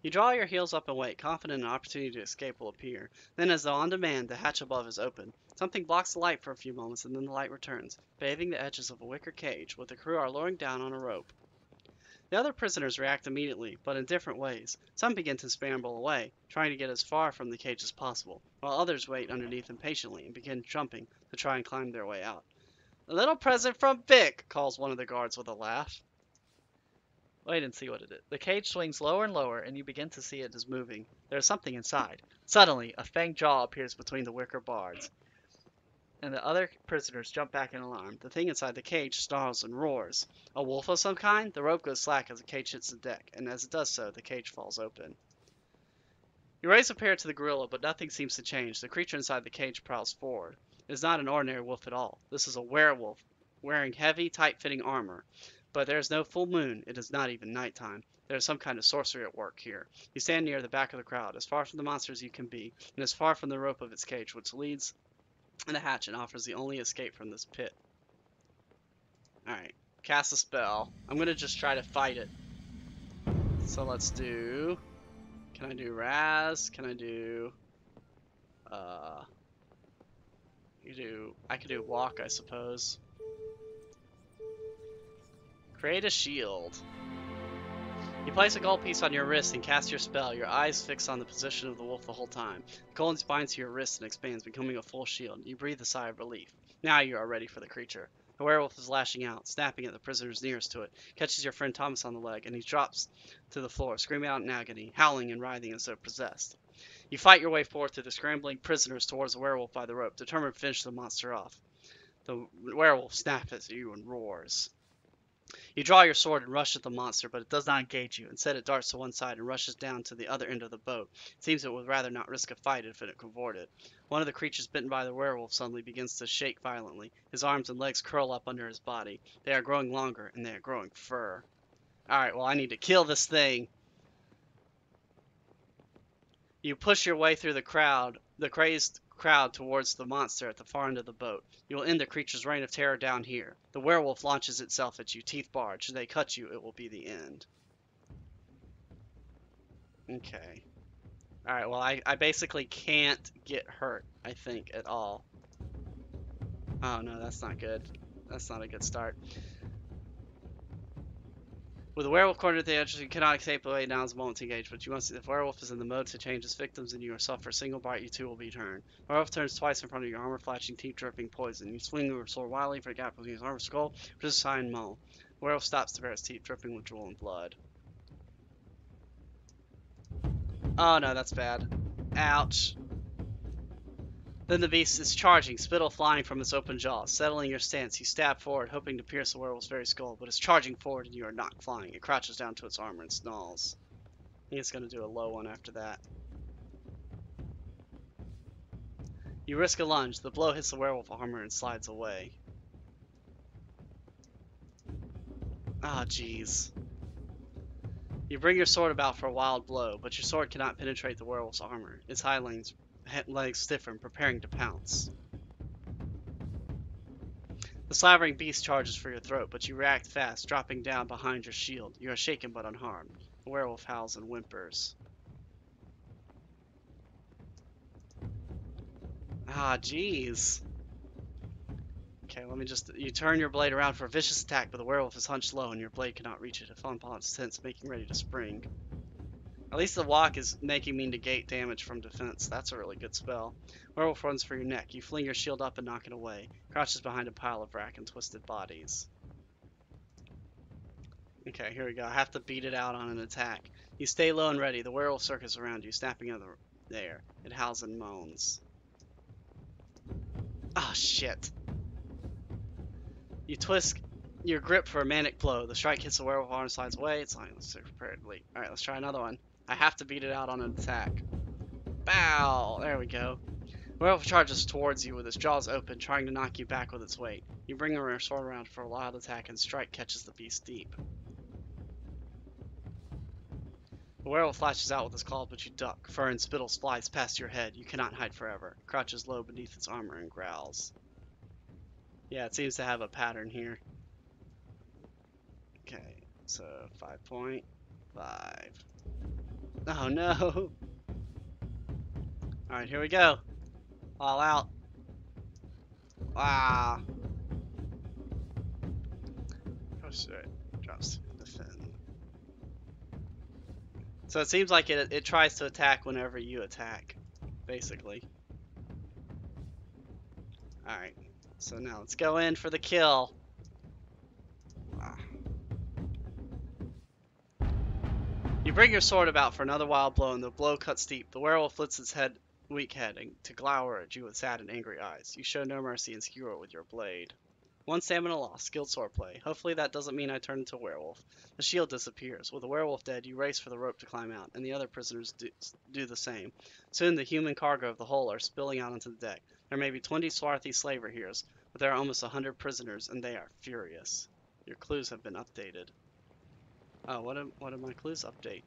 You draw your heels up and wait, confident an opportunity to escape will appear. Then, as though on demand, the hatch above is open. Something blocks the light for a few moments, and then the light returns, bathing the edges of a wicker cage, with the crew are lowering down on a rope. The other prisoners react immediately, but in different ways. Some begin to scramble away, trying to get as far from the cage as possible, while others wait underneath impatiently and begin jumping to try and climb their way out. "A little present from Vic," calls one of the guards with a laugh. Wait and see what it is. The cage swings lower and lower, and you begin to see it is moving. There is something inside. Suddenly, a fanged jaw appears between the wicker bars, and the other prisoners jump back in alarm. The thing inside the cage snarls and roars. A wolf of some kind? The rope goes slack as the cage hits the deck, and as it does so, the cage falls open. You raise a pair to the gorilla, but nothing seems to change. The creature inside the cage prowls forward. It is not an ordinary wolf at all. This is a werewolf, wearing heavy, tight-fitting armor. But there is no full moon. It is not even nighttime. There is some kind of sorcery at work here. You stand near the back of the crowd, as far from the monster as you can be, and as far from the rope of its cage, which leads in a hatch and offers the only escape from this pit. Alright, cast a spell. I'm going to just try to fight it. So let's do... Can I do Raz? Can I do... I could do Walk, I suppose. Create a shield. You place a gold piece on your wrist and cast your spell, your eyes fixed on the position of the wolf the whole time. The gold binds to your wrist and expands, becoming a full shield. You breathe a sigh of relief. Now you are ready for the creature. The werewolf is lashing out, snapping at the prisoners nearest to it, catches your friend Thomas on the leg, and he drops to the floor, screaming out in agony, howling and writhing as though possessed. You fight your way forward through the scrambling prisoners towards the werewolf by the rope, determined to finish the monster off. The werewolf snaps at you and roars. You draw your sword and rush at the monster, but it does not engage you. Instead, it darts to one side and rushes down to the other end of the boat. It seems it would rather not risk a fight if it could avoid it. One of the creatures bitten by the werewolf suddenly begins to shake violently. His arms and legs curl up under his body. They are growing longer, and they are growing fur. Alright, well, I need to kill this thing. You push your way through the crazed crowd towards the monster at the far end of the boat. You will end the creature's reign of terror down here. The werewolf launches itself at you, teeth barred. Should they cut you, it will be the end. Okay. Alright, well, I basically can't get hurt, I think, at all. Oh, no, that's not good. That's not a good start. With the werewolf cornered at the edge, you cannot escape away. Now is the moment to engage, but you must. If the werewolf is in the mode to change his victims and you are suffer a single bite, you too will be turned. The werewolf turns twice in front of your armor, flashing teeth dripping poison. You swing your sword wildly for a gap between his armor skull, which is a sign moan. The werewolf stops to bear his teeth dripping with drool and blood. Oh no, that's bad. Ouch. Then the beast is charging, spittle flying from its open jaws. Settling your stance, you stab forward, hoping to pierce the werewolf's very skull, but it's charging forward and you are not flying. It crouches down to its armor and snarls. I think it's going to do a low one after that. You risk a lunge. The blow hits the werewolf armor and slides away. Ah, jeez. You bring your sword about for a wild blow, but your sword cannot penetrate the werewolf's armor. Its legs stiffen, preparing to pounce. The slavering beast charges for your throat, but you react fast, dropping down behind your shield. You are shaken but unharmed. The werewolf howls and whimpers. Ah, jeez. Okay, let me just... You turn your blade around for a vicious attack, but the werewolf is hunched low and your blade cannot reach it. It falls upon its tense, making ready to spring. At least the walk is making me negate damage from defense. That's a really good spell. Werewolf runs for your neck. You fling your shield up and knock it away. Crouches behind a pile of rack and twisted bodies. Okay, here we go. I have to beat it out on an attack. You stay low and ready. The werewolf circles around you, snapping out of the air. It howls and moans. Ah, shit. You twist your grip for a manic blow. The strike hits the werewolf arm, slides away. It's like, let's prepare to leap. Alright, let's try another one. I have to beat it out on an attack. Bow! There we go. The werewolf charges towards you with its jaws open, trying to knock you back with its weight. You bring your sword around for a wild attack, and strike catches the beast deep. The werewolf flashes out with its claws, but you duck. Fur and spittle flies past your head. You cannot hide forever. Crouches low beneath its armor and growls. Yeah, it seems to have a pattern here. Okay, so 5.5. Oh no! Alright, here we go. All out. Ah! Oh shit. Drops defend. So it seems like it tries to attack whenever you attack, basically. Alright, so now let's go in for the kill. Ah. You bring your sword about for another wild blow, and the blow cuts deep. The werewolf lifts its weak head to glower at you with sad and angry eyes. You show no mercy and skewer it with your blade. 1 stamina lost. Skilled swordplay. Hopefully that doesn't mean I turn into a werewolf. The shield disappears. With the werewolf dead, you race for the rope to climb out, and the other prisoners do the same. Soon the human cargo of the hull are spilling out onto the deck. There may be 20 swarthy slaver here, but there are almost 100 prisoners, and they are furious. Your clues have been updated. Oh, what did my clues update?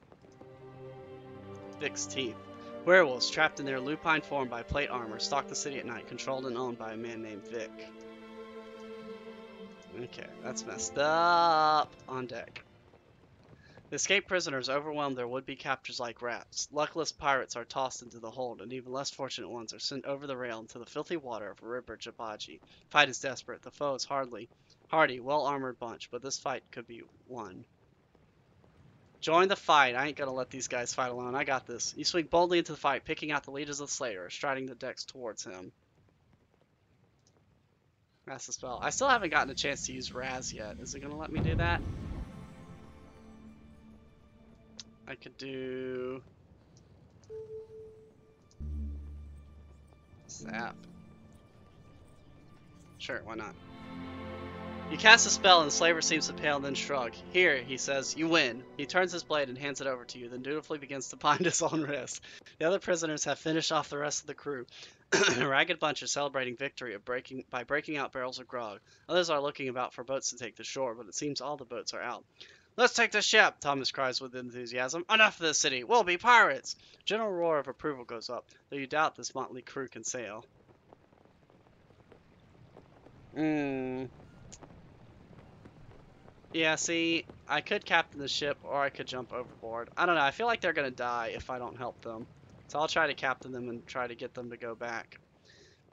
Vic's teeth. Werewolves, trapped in their lupine form by plate armor, stalk the city at night, controlled and owned by a man named Vic. Okay, that's messed up. On deck. The escaped prisoners overwhelm their would-be captors like rats. Luckless pirates are tossed into the hold, and even less fortunate ones are sent over the rail into the filthy water of River Jabaji. Fight is desperate. The foe is hardy, well-armored bunch, but this fight could be won. Join the fight. I ain't gonna let these guys fight alone. I got this. You swing boldly into the fight, picking out the leaders of the Slayer, striding the decks towards him. That's the spell. I still haven't gotten a chance to use Raz yet. Is it gonna let me do that? I could do... Zap. Sure, why not? You cast a spell and the slaver seems to pale and then shrug. Here, he says, you win. He turns his blade and hands it over to you, then dutifully begins to bind his own wrist. The other prisoners have finished off the rest of the crew. A ragged bunch is celebrating victory by breaking out barrels of grog. Others are looking about for boats to take to shore, but it seems all the boats are out. Let's take the ship, Thomas cries with enthusiasm. Enough of this city. We'll be pirates. General roar of approval goes up, though you doubt this motley crew can sail. Yeah, see, I could captain the ship, or I could jump overboard. I don't know, I feel like they're gonna die if I don't help them. So I'll try to captain them and try to get them to go back.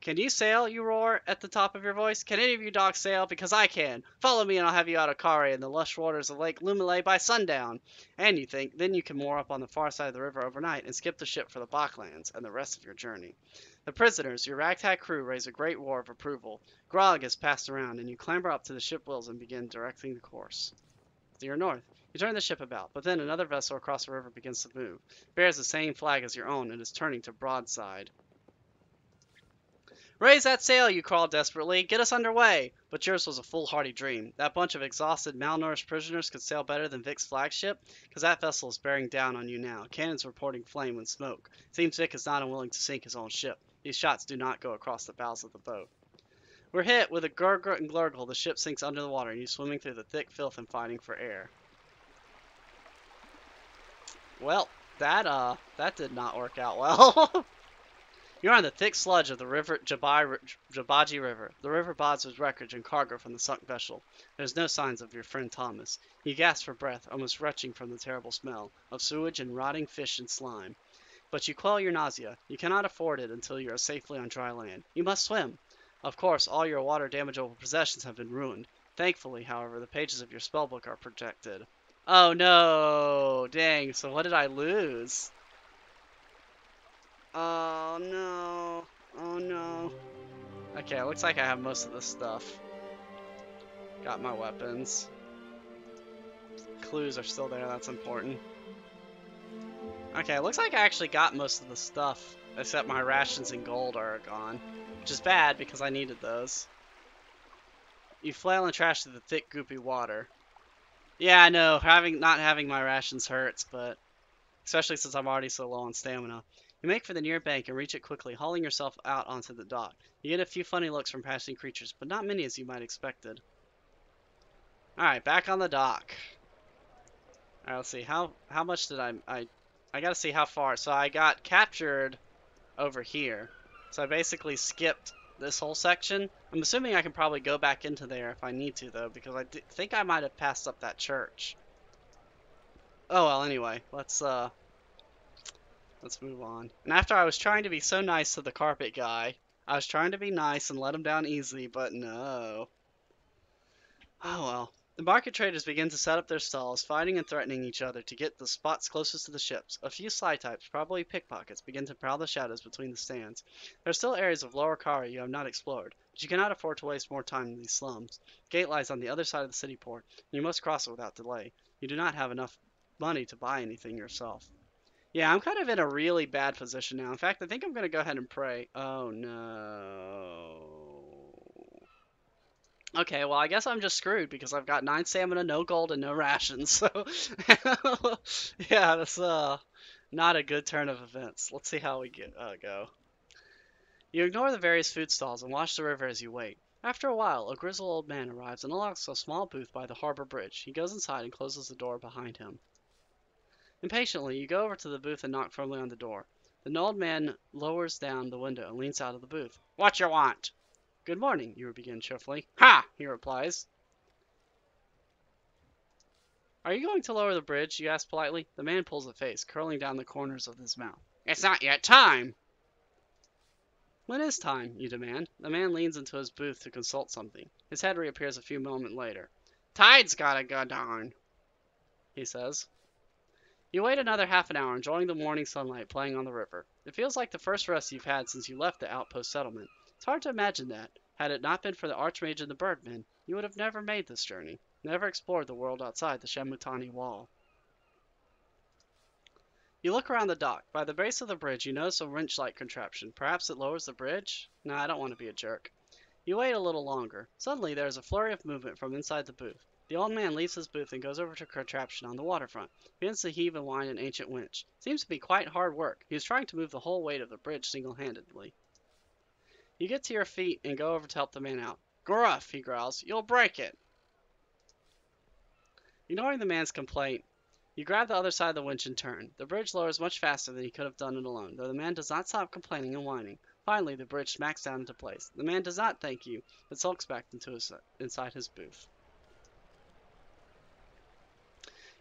Can you sail, you roar at the top of your voice? Can any of you dogs sail? Because I can. Follow me and I'll have you out of Khare in the lush waters of Lake Lumile by sundown. And you think, then you can moor up on the far side of the river overnight and skip the ship for the Bachlands and the rest of your journey. The prisoners, your ragtag crew, raise a great roar of approval. Grog is passed around, and you clamber up to the ship wheels and begin directing the course. Steer north. You turn the ship about, but then another vessel across the river begins to move. It bears the same flag as your own and is turning to broadside. Raise that sail, you crawl desperately. Get us underway. But yours was a foolhardy dream. That bunch of exhausted, malnourished prisoners could sail better than Vic's flagship, because that vessel is bearing down on you now. Cannons reporting flame and smoke. Seems Vic is not unwilling to sink his own ship. These shots do not go across the bows of the boat. We're hit with a gurgle and glurgle. The ship sinks under the water, and you swimming through the thick filth and fighting for air. Well, that did not work out well. You're on the thick sludge of the river Jabaji River. The river bods with wreckage and cargo from the sunk vessel. There's no signs of your friend Thomas. You gasp for breath, almost retching from the terrible smell of sewage and rotting fish and slime. But you quell your nausea. You cannot afford it until you are safely on dry land. You must swim. Of course, all your water damageable possessions have been ruined. Thankfully, however, the pages of your spellbook are protected. Oh no! Dang, so what did I lose? Oh no. Oh no. Okay, it looks like I have most of this stuff. Got my weapons. Clues are still there, that's important. Okay, it looks like I actually got most of the stuff, except my rations and gold are gone. which is bad because I needed those. You flail and trash through the thick, goopy water. Yeah, I know, not having my rations hurts, but especially since I'm already so low on stamina. You make for the near bank and reach it quickly, hauling yourself out onto the dock. You get a few funny looks from passing creatures, but not many as you might expected. Alright, back on the dock. Alright, let's see. How much did I gotta see how far. So I got captured over here. So I basically skipped this whole section. I'm assuming I can probably go back into there if I need to, though, because I think I might have passed up that church. Oh well, anyway, let's move on. And after I was trying to be so nice to the carpet guy, I was trying to be nice and let him down easily, but no. Oh well. The market traders begin to set up their stalls, fighting and threatening each other to get the spots closest to the ships. A few sly types, probably pickpockets, begin to prowl the shadows between the stands. There are still areas of Lower Khare you have not explored, but you cannot afford to waste more time in these slums. The gate lies on the other side of the city port, and you must cross it without delay. You do not have enough money to buy anything yourself. Yeah, I'm kind of in a really bad position now. In fact, I think I'm going to go ahead and pray. Oh, no. Okay, well, I guess I'm just screwed because I've got 9 stamina, no gold, and no rations. So, yeah, that's not a good turn of events. Let's see how we go. You ignore the various food stalls and watch the river as you wait. After a while, a grizzled old man arrives and unlocks a small booth by the harbor bridge. He goes inside and closes the door behind him. Impatiently, you go over to the booth and knock firmly on the door. The old man lowers down the window and leans out of the booth. What you want? Good morning, you begin cheerfully. Ha! He replies. Are you going to lower the bridge? You ask politely. The man pulls a face, curling down the corners of his mouth. It's not yet time! When is time? You demand. The man leans into his booth to consult something. His head reappears a few moments later. Tide's gotta go down, he says. You wait another half an hour, enjoying the morning sunlight playing on the river. It feels like the first rest you've had since you left the outpost settlement. It's hard to imagine that, had it not been for the Archmage and the Birdmen, you would have never made this journey, never explored the world outside the Shemutani Wall. You look around the dock. By the base of the bridge, you notice a wrench-like contraption. Perhaps it lowers the bridge? No, I don't want to be a jerk. You wait a little longer. Suddenly, there is a flurry of movement from inside the booth. The old man leaves his booth and goes over to a contraption on the waterfront. He begins to heave and wind an ancient winch. Seems to be quite hard work. He is trying to move the whole weight of the bridge single-handedly. You get to your feet and go over to help the man out. Gruff, he growls. You'll break it. Ignoring the man's complaint, you grab the other side of the winch and turn. The bridge lowers much faster than he could have done it alone, though the man does not stop complaining and whining. Finally, the bridge smacks down into place. The man does not thank you, but sulks back inside his booth.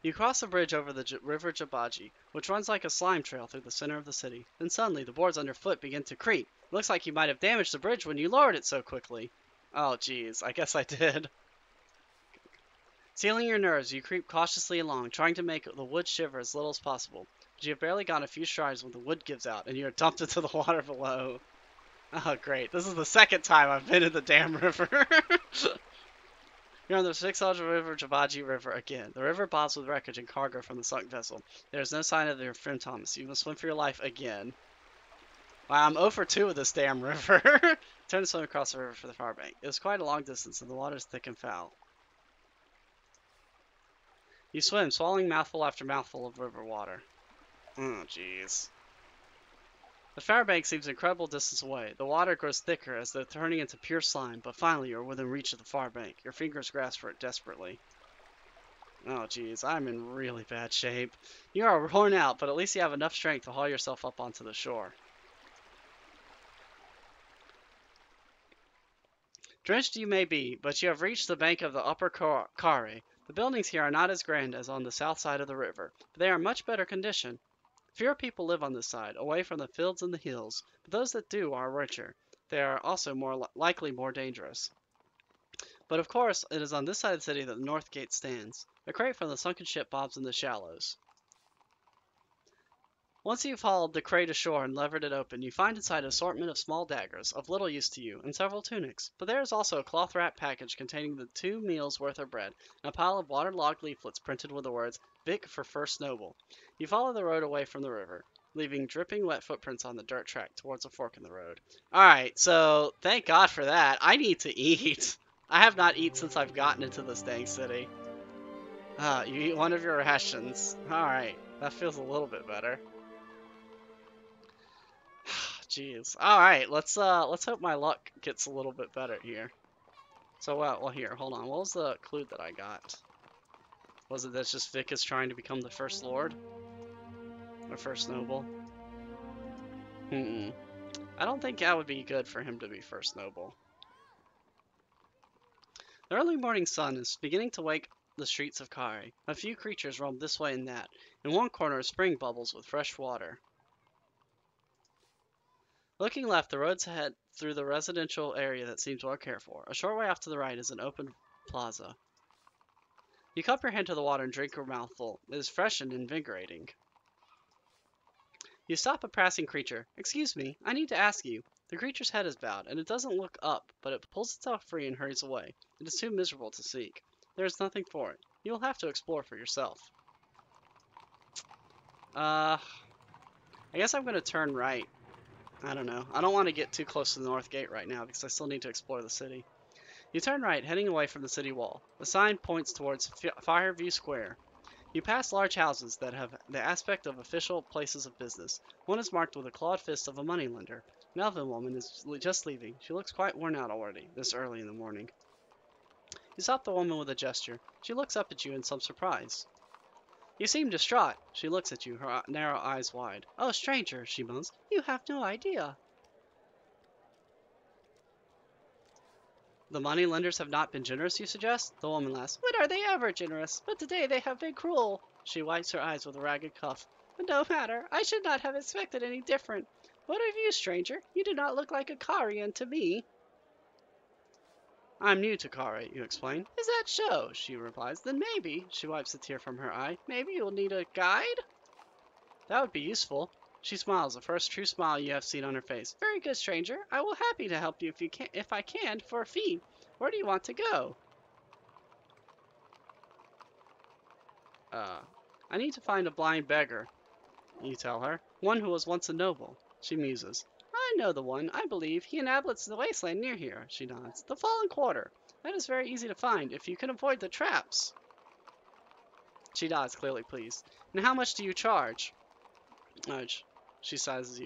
You cross the bridge over the river Jabaji, which runs like a slime trail through the center of the city. Then suddenly, the boards underfoot begin to creak. It looks like you might have damaged the bridge when you lowered it so quickly. Oh, geez, I guess I did. Sealing your nerves, you creep cautiously along, trying to make the wood shiver as little as possible. But you have barely gone a few strides when the wood gives out, and you are dumped into the water below. Oh, great. This is the second time I've been in the damn river. You're on the 600 River Jabaji River again. The river bobs with wreckage and cargo from the sunk vessel. There is no sign of your friend Thomas. You must swim for your life again. Wow, I'm 0 for 2 with this damn river. Turn to swim across the river for the far bank. It is quite a long distance, and the water is thick and foul. You swim, swallowing mouthful after mouthful of river water. Oh, jeez. The far bank seems an incredible distance away. The water grows thicker as though turning into pure slime, but finally you are within reach of the far bank. Your fingers grasp for it desperately. Oh, jeez, I'm in really bad shape. You are worn out, but at least you have enough strength to haul yourself up onto the shore. Drenched you may be, but you have reached the bank of the upper Khare. The buildings here are not as grand as on the south side of the river, but they are in much better condition. Fewer people live on this side, away from the fields and the hills, but those that do are richer. They are also likely more dangerous. But of course, it is on this side of the city that the North Gate stands. A crate from the sunken ship bobs in the shallows. Once you've hauled the crate ashore and levered it open, you find inside an assortment of small daggers, of little use to you, and several tunics. But there is also a cloth-wrapped package containing the 2 meals' worth of bread, and a pile of waterlogged leaflets printed with the words, Vic for First Noble. You follow the road away from the river. leaving dripping wet footprints on the dirt track towards a fork in the road. Alright, so thank God for that. I need to eat. I have not eaten since I've gotten into this dang city. You eat one of your rations. Alright, that feels a little bit better. Jeez. Alright, let's hope my luck gets a little bit better here. So well here, hold on. What was the clue that I got? Was it that just Vic is trying to become the first lord? Or first noble? I don't think that would be good for him to be first noble. The early morning sun is beginning to wake the streets of Khare. A few creatures roam this way and that. In one corner, a spring bubbles with fresh water. Looking left, the roads head through the residential area that seems well cared for. A short way off to the right is an open plaza. You cup your hand to the water and drink your mouthful. It is fresh and invigorating. You stop a passing creature. Excuse me, I need to ask you. The creature's head is bowed, and it doesn't look up, but it pulls itself free and hurries away. It is too miserable to seek. There is nothing for it. You will have to explore for yourself. I guess I'm going to turn right. I don't know. I don't want to get too close to the north gate right now because I still need to explore the city. You turn right, heading away from the city wall. The sign points towards Fireview Square. You pass large houses that have the aspect of official places of business. One is marked with a clawed fist of a moneylender. An elven woman is just leaving. She looks quite worn out already, this early in the morning. You stop the woman with a gesture. She looks up at you in some surprise. You seem distraught. She looks at you, her narrow eyes wide. Oh, stranger, she moans. You have no idea. The money lenders have not been generous, you suggest? The woman laughs. When are they ever generous? But today they have been cruel. She wipes her eyes with a ragged cuff. But no matter. I should not have expected any different. What of you, stranger? You do not look like a Karian to me. I'm new to Khare, you explain. Is that so? She replies. Then maybe, she wipes a tear from her eye, maybe you'll need a guide? That would be useful. She smiles, the first true smile you have seen on her face. Very good, stranger. I will happy to help you if I can, for a fee. Where do you want to go? I need to find a blind beggar, you tell her. One who was once a noble. She muses. I know the one, I believe. He inhabits the wasteland near here, she nods. The Fallen Quarter. That is very easy to find, if you can avoid the traps. She nods, clearly pleased. And how much do you charge? She sizes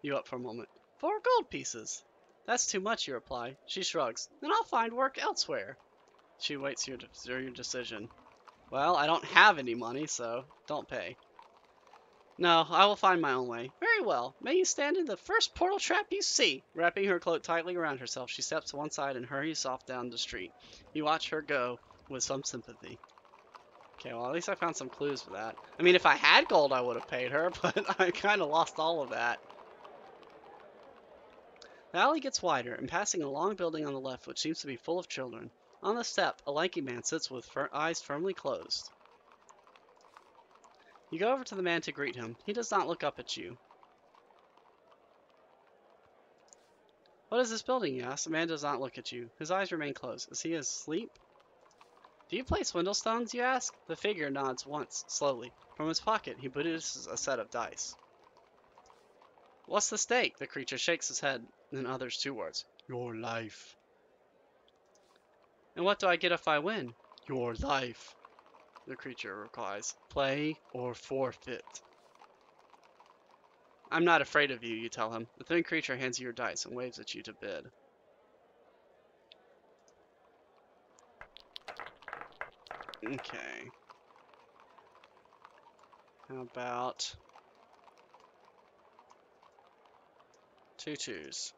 you up for a moment. 4 gold pieces. That's too much, you reply. She shrugs. Then I'll find work elsewhere. She waits your decision. Well, I don't have any money, so don't pay. No, I will find my own way. Very well. May you stand in the first portal trap you see. Wrapping her cloak tightly around herself, she steps to one side and hurries off down the street. You watch her go with some sympathy. Okay, well, at least I found some clues for that. I mean, if I had gold, I would have paid her, but I kind of lost all of that. The alley gets wider, and passing a long building on the left, which seems to be full of children. On the step, a lanky man sits with eyes firmly closed. You go over to the man to greet him. He does not look up at you. What is this building, you ask? The man does not look at you. His eyes remain closed. Is he asleep? Do you play Swindlestones, you ask? The figure nods once, slowly. From his pocket, he produces a set of dice. What's the stake? The creature shakes his head, then utters 2 words. Your life. And what do I get if I win? Your life. The creature replies. Play or forfeit. I'm not afraid of you, you tell him. The thin creature hands you your dice and waves at you to bid. Okay. How about 2 twos?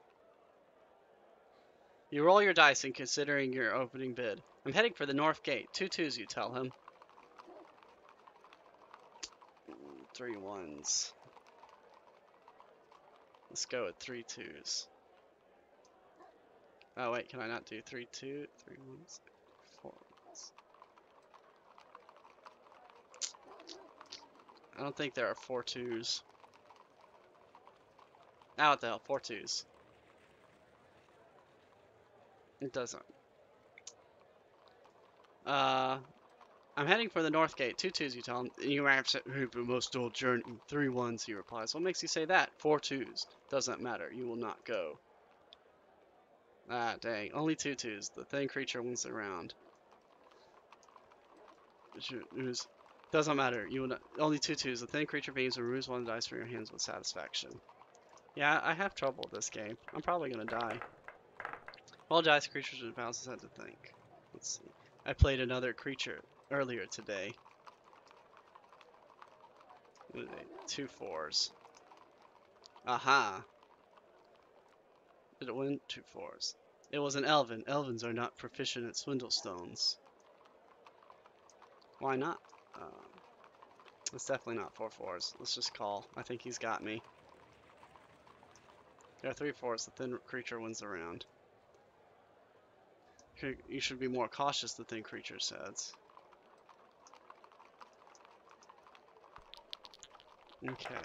You roll your dice in considering your opening bid. I'm heading for the north gate. 2 twos, you tell him. 3 ones. Let's go with 3 twos. Oh wait, can I not do 3 ones? 4 ones. I don't think there are 4 twos. Ah, what the hell, 4 twos. It doesn't. I'm heading for the north gate. 2-2s, you tell him. You have said, hey, we must all journey. 3-1s, he replies. What makes you say that? 4-2s. Doesn't matter. You will not go. Ah, dang. Only 2-2s. The thin creature wins the round. Doesn't matter. You will not. Only 2-2s. The thin creature beams and removes one dice from your hands with satisfaction. Yeah, I have trouble with this game. I'm probably gonna die. Roll dice creatures and bounces had to think. Let's see. I played another creature earlier today. 2 4s. Aha. Did it win? 2 4s. It was an elven. Elvens are not proficient at swindle stones. Why not? It's definitely not 4 4s. Let's just call. I think he's got me. There are 3 4s. The thin creature wins the round. You should be more cautious, the thin creature says. Okay.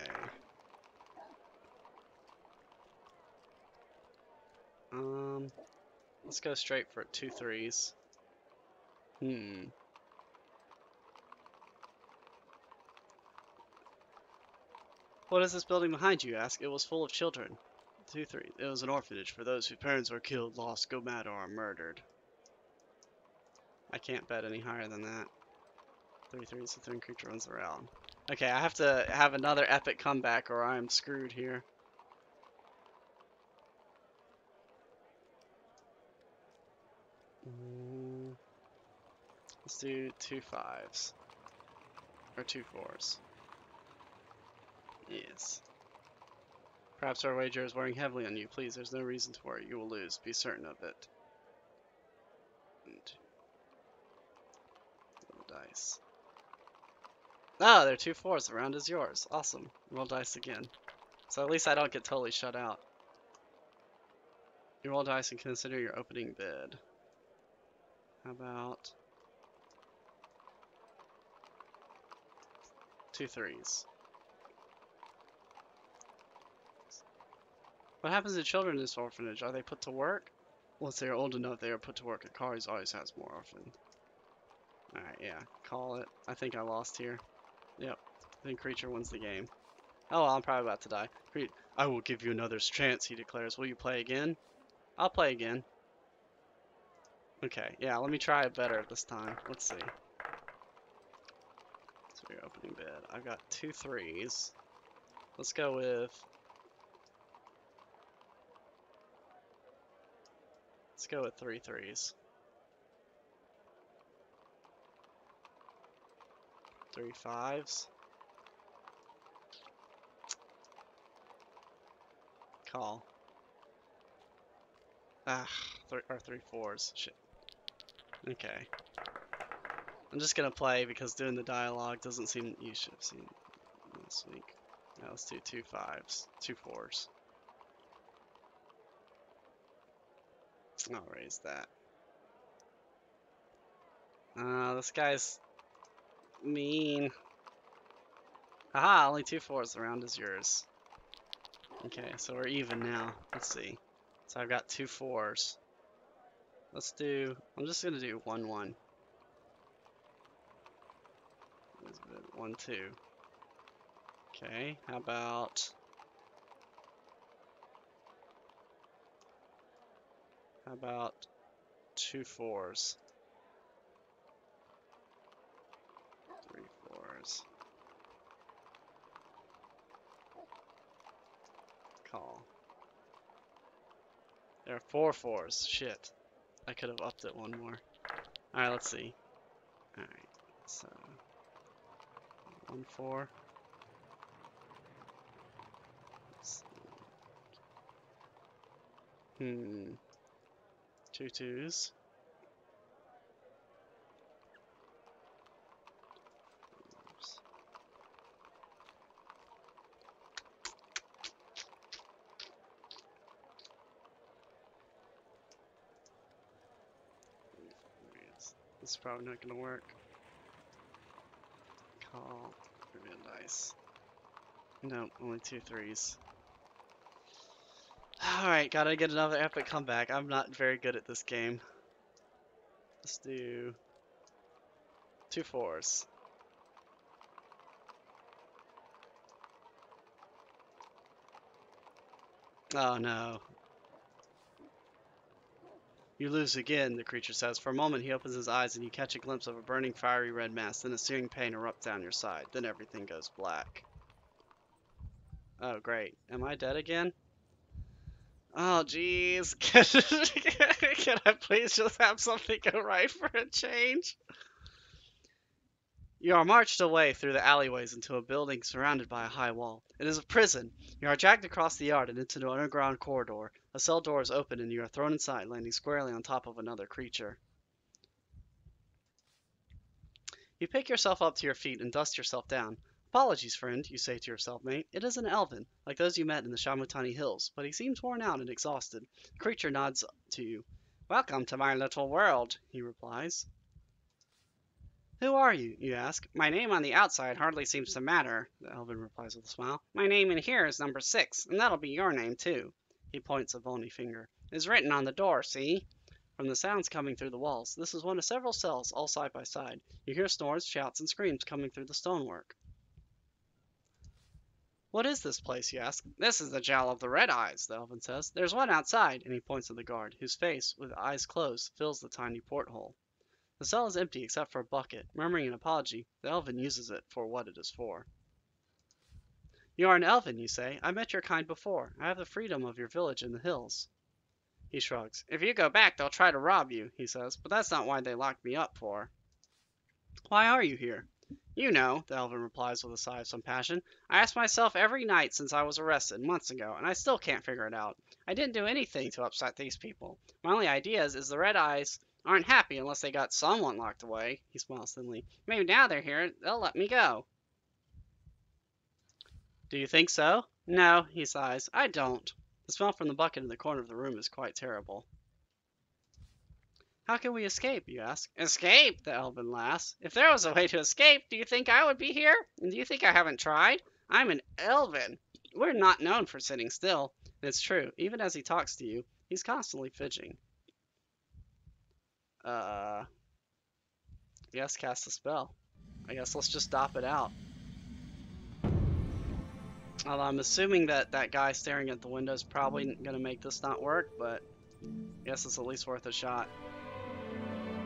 Let's go straight for 2 3s. What is this building behind you, ask? It was full of children. 2 3. It was an orphanage for those whose parents were killed, lost, go mad, or are murdered. I can't bet any higher than that. 3 3s, the thin creature runs around. Okay, I have to have another epic comeback or I'm screwed here. Let's do 2 5s. Or 2 4s. Yes. Perhaps our wager is wearing heavily on you. Please, there's no reason to worry. You will lose. Be certain of it. Roll dice. Ah, there are 2 4s. The round is yours. Awesome. Roll dice again. So at least I don't get totally shut out. You roll dice and consider your opening bid. How about 2 3s? What happens to children in this orphanage? Are they put to work? Once they are old enough, they are put to work. Khare always has more often. Alright, yeah. Call it. I think I lost here. Yep. I think creature wins the game. Oh, well, I'm probably about to die. I will give you another chance, he declares. Will you play again? I'll play again. Okay, yeah, let me try it better this time. Let's see. So your opening bid. I've got 2 3s. Let's go with... Let's go with 3 3s. 3 5s. Call. Ah, or 3 4s. Shit. Okay. I'm just gonna play because doing the dialogue doesn't seem... You should have seen this week. Now let's do 2 5s. 2 4s. I'll raise that. This guy's mean. Haha, only 2 4s. The round is yours. Okay, so we're even now. Let's see. So I've got 2 4s. Let's do... I'm just gonna do 1 1. 1 2. Okay, how about... How about 2 4s? 3 4s. Call. There are 4 4s. Shit. I could have upped it 1 more. Alright, let's see. Alright, so... 1 4. Hmm. 2 2s. This is probably not gonna work. Call. Reveal dice. Nope, only 2 3s. Alright, gotta get another epic comeback. I'm not very good at this game. Let's do 2 4s. Oh no. You lose again, the creature says. For a moment, he opens his eyes and you catch a glimpse of a burning fiery red mass. Then a searing pain erupts down your side. Then everything goes black. Oh, great. Am I dead again? Oh, jeez. Can I please just have something go right for a change? You are marched away through the alleyways into a building surrounded by a high wall. It is a prison. You are dragged across the yard and into an underground corridor. A cell door is open and you are thrown inside, landing squarely on top of another creature. You pick yourself up to your feet and dust yourself down. Apologies, friend, you say to your cellmate. It is an elven, like those you met in the Shamutani Hills, but he seems worn out and exhausted. The creature nods to you. Welcome to my little world, he replies. Who are you? You ask. My name on the outside hardly seems to matter, the elven replies with a smile. My name in here is number 6, and that'll be your name too. He points a bony finger. It's written on the door, see? From the sounds coming through the walls, this is one of several cells, all side by side. You hear snores, shouts, and screams coming through the stonework. What is this place, you ask? This is the jail of the Red Eyes, the elven says. There's one outside, and he points to the guard, whose face, with eyes closed, fills the tiny porthole. The cell is empty except for a bucket. Murmuring an apology, the elven uses it for what it is for. You are an elven, you say. I met your kind before. I have the freedom of your village in the hills. He shrugs. If you go back, they'll try to rob you, he says, but that's not why they locked me up for. Why are you here? You know, the elven replies with a sigh of some passion. I ask myself every night since I was arrested months ago, and I still can't figure it out. I didn't do anything to upset these people. My only idea is the Red Eyes aren't happy unless they got someone locked away. He smiles thinly. Maybe now they're here, they'll let me go. Do you think so? No, he sighs. I don't. The smell from the bucket in the corner of the room is quite terrible. How can we escape, you ask? Escape? The elven laughs. If there was a way to escape, do you think I would be here? And do you think I haven't tried? I'm an elven. We're not known for sitting still. And it's true, even as he talks to you, he's constantly fidgeting. Yes, cast a spell. I guess let's just dop it out. Although I'm assuming that that guy staring at the window is probably going to make this not work, but I guess it's at least worth a shot.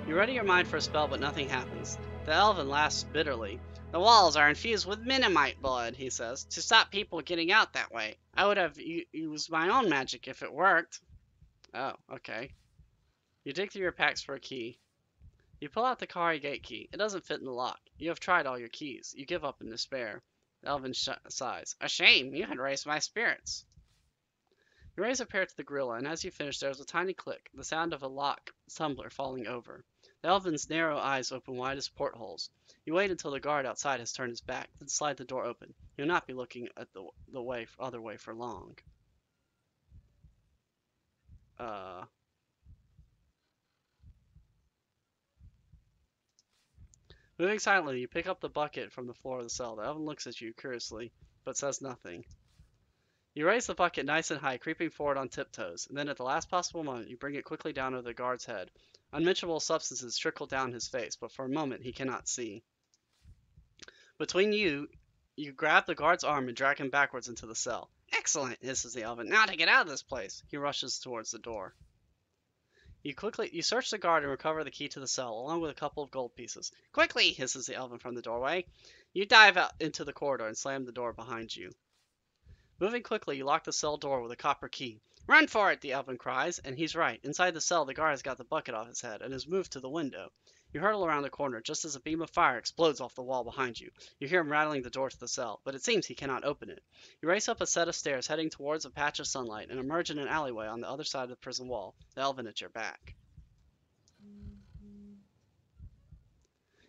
You ready your mind for a spell, but nothing happens. The elven laughs bitterly. The walls are infused with Minimite blood, he says, to stop people getting out that way. I would have used my own magic if it worked. Oh, okay. You dig through your packs for a key. You pull out the Khare gate key. It doesn't fit in the lock. You have tried all your keys. You give up in despair. The elven sighs. A shame, you had raised my spirits. You raise a pair to the gorilla, and as you finish, there is a tiny click, the sound of a lock tumbler falling over. The elven's narrow eyes open wide as portholes. You wait until the guard outside has turned his back, then slide the door open. You'll not be looking at the other way for long. Moving silently, you pick up the bucket from the floor of the cell. The elven looks at you curiously, but says nothing. You raise the bucket nice and high, creeping forward on tiptoes, and then at the last possible moment, you bring it quickly down over the guard's head. Unmentionable substances trickle down his face, but for a moment he cannot see. Between you grab the guard's arm and drag him backwards into the cell. Excellent, hisses the elven. Now to get out of this place. He rushes towards the door. You search the guard and recover the key to the cell, along with a couple of gold pieces. Quickly, hisses the elven from the doorway. You dive out into the corridor and slam the door behind you. Moving quickly, you lock the cell door with a copper key. Run for it, the elven cries, and he's right. Inside the cell, the guard has got the bucket off his head and has moved to the window. You hurtle around the corner just as a beam of fire explodes off the wall behind you. You hear him rattling the door to the cell, but it seems he cannot open it. You race up a set of stairs heading towards a patch of sunlight and emerge in an alleyway on the other side of the prison wall, the elven at your back.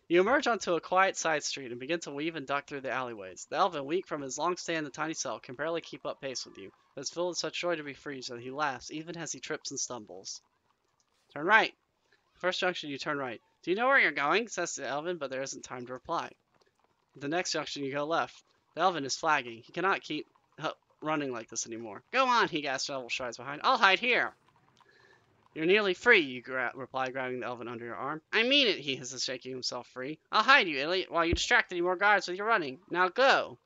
You emerge onto a quiet side street and begin to weave and duck through the alleyways. The elven, weak from his long stay in the tiny cell, can barely keep up pace with you, but is filled with such joy to be free that he laughs even as he trips and stumbles. Turn right. First junction, you turn right. Do you know where you're going? Says the elven, but there isn't time to reply. At the next junction, you go left. The elven is flagging. He cannot keep running like this anymore. Go on, he gasps, elven strides behind. I'll hide here. You're nearly free, you reply, grabbing the elven under your arm. I mean it, he hisses, shaking himself free. I'll hide you, idiot, while you distract any more guards with your running. Now go!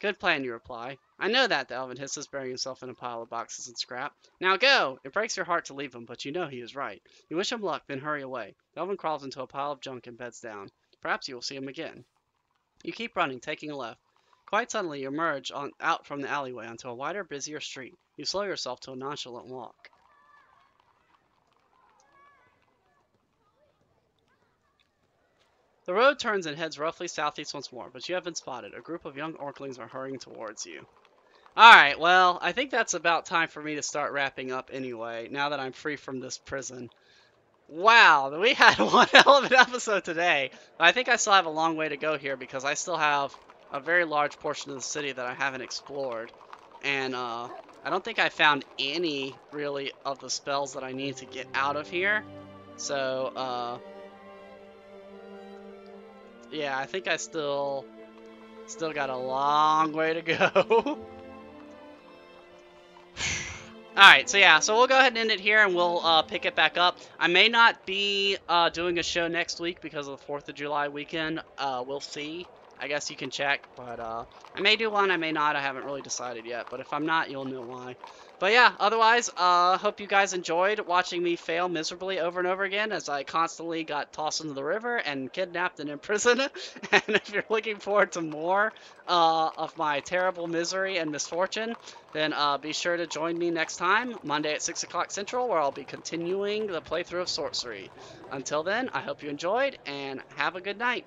Good plan, you reply. I know that, the elven hisses, burying himself in a pile of boxes and scrap. Now go! It breaks your heart to leave him, but you know he is right. You wish him luck, then hurry away. The elven crawls into a pile of junk and beds down. Perhaps you will see him again. You keep running, taking a left. Quite suddenly, you emerge out from the alleyway onto a wider, busier street. You slow yourself to a nonchalant walk. The road turns and heads roughly southeast once more, but you have been spotted. A group of young orklings are hurrying towards you. Alright, well, I think that's about time for me to start wrapping up anyway, now that I'm free from this prison. Wow, we had one hell of an episode today. But I think I still have a long way to go here because I still have a very large portion of the city that I haven't explored. And I don't think I found any, really, of the spells that I need to get out of here. So, yeah, I think I still got a long way to go. Alright, so yeah, so we'll go ahead and end it here, and we'll pick it back up. I may not be doing a show next week because of the 4th of July weekend. We'll see. I guess you can check, but I may do one, I may not. I haven't really decided yet, but if I'm not, you'll know why. But yeah, otherwise, hope you guys enjoyed watching me fail miserably over and over again as I constantly got tossed into the river and kidnapped and imprisoned. And if you're looking forward to more of my terrible misery and misfortune, then be sure to join me next time, Monday at 6 o'clock Central, where I'll be continuing the playthrough of Sorcery. Until then, I hope you enjoyed, and have a good night.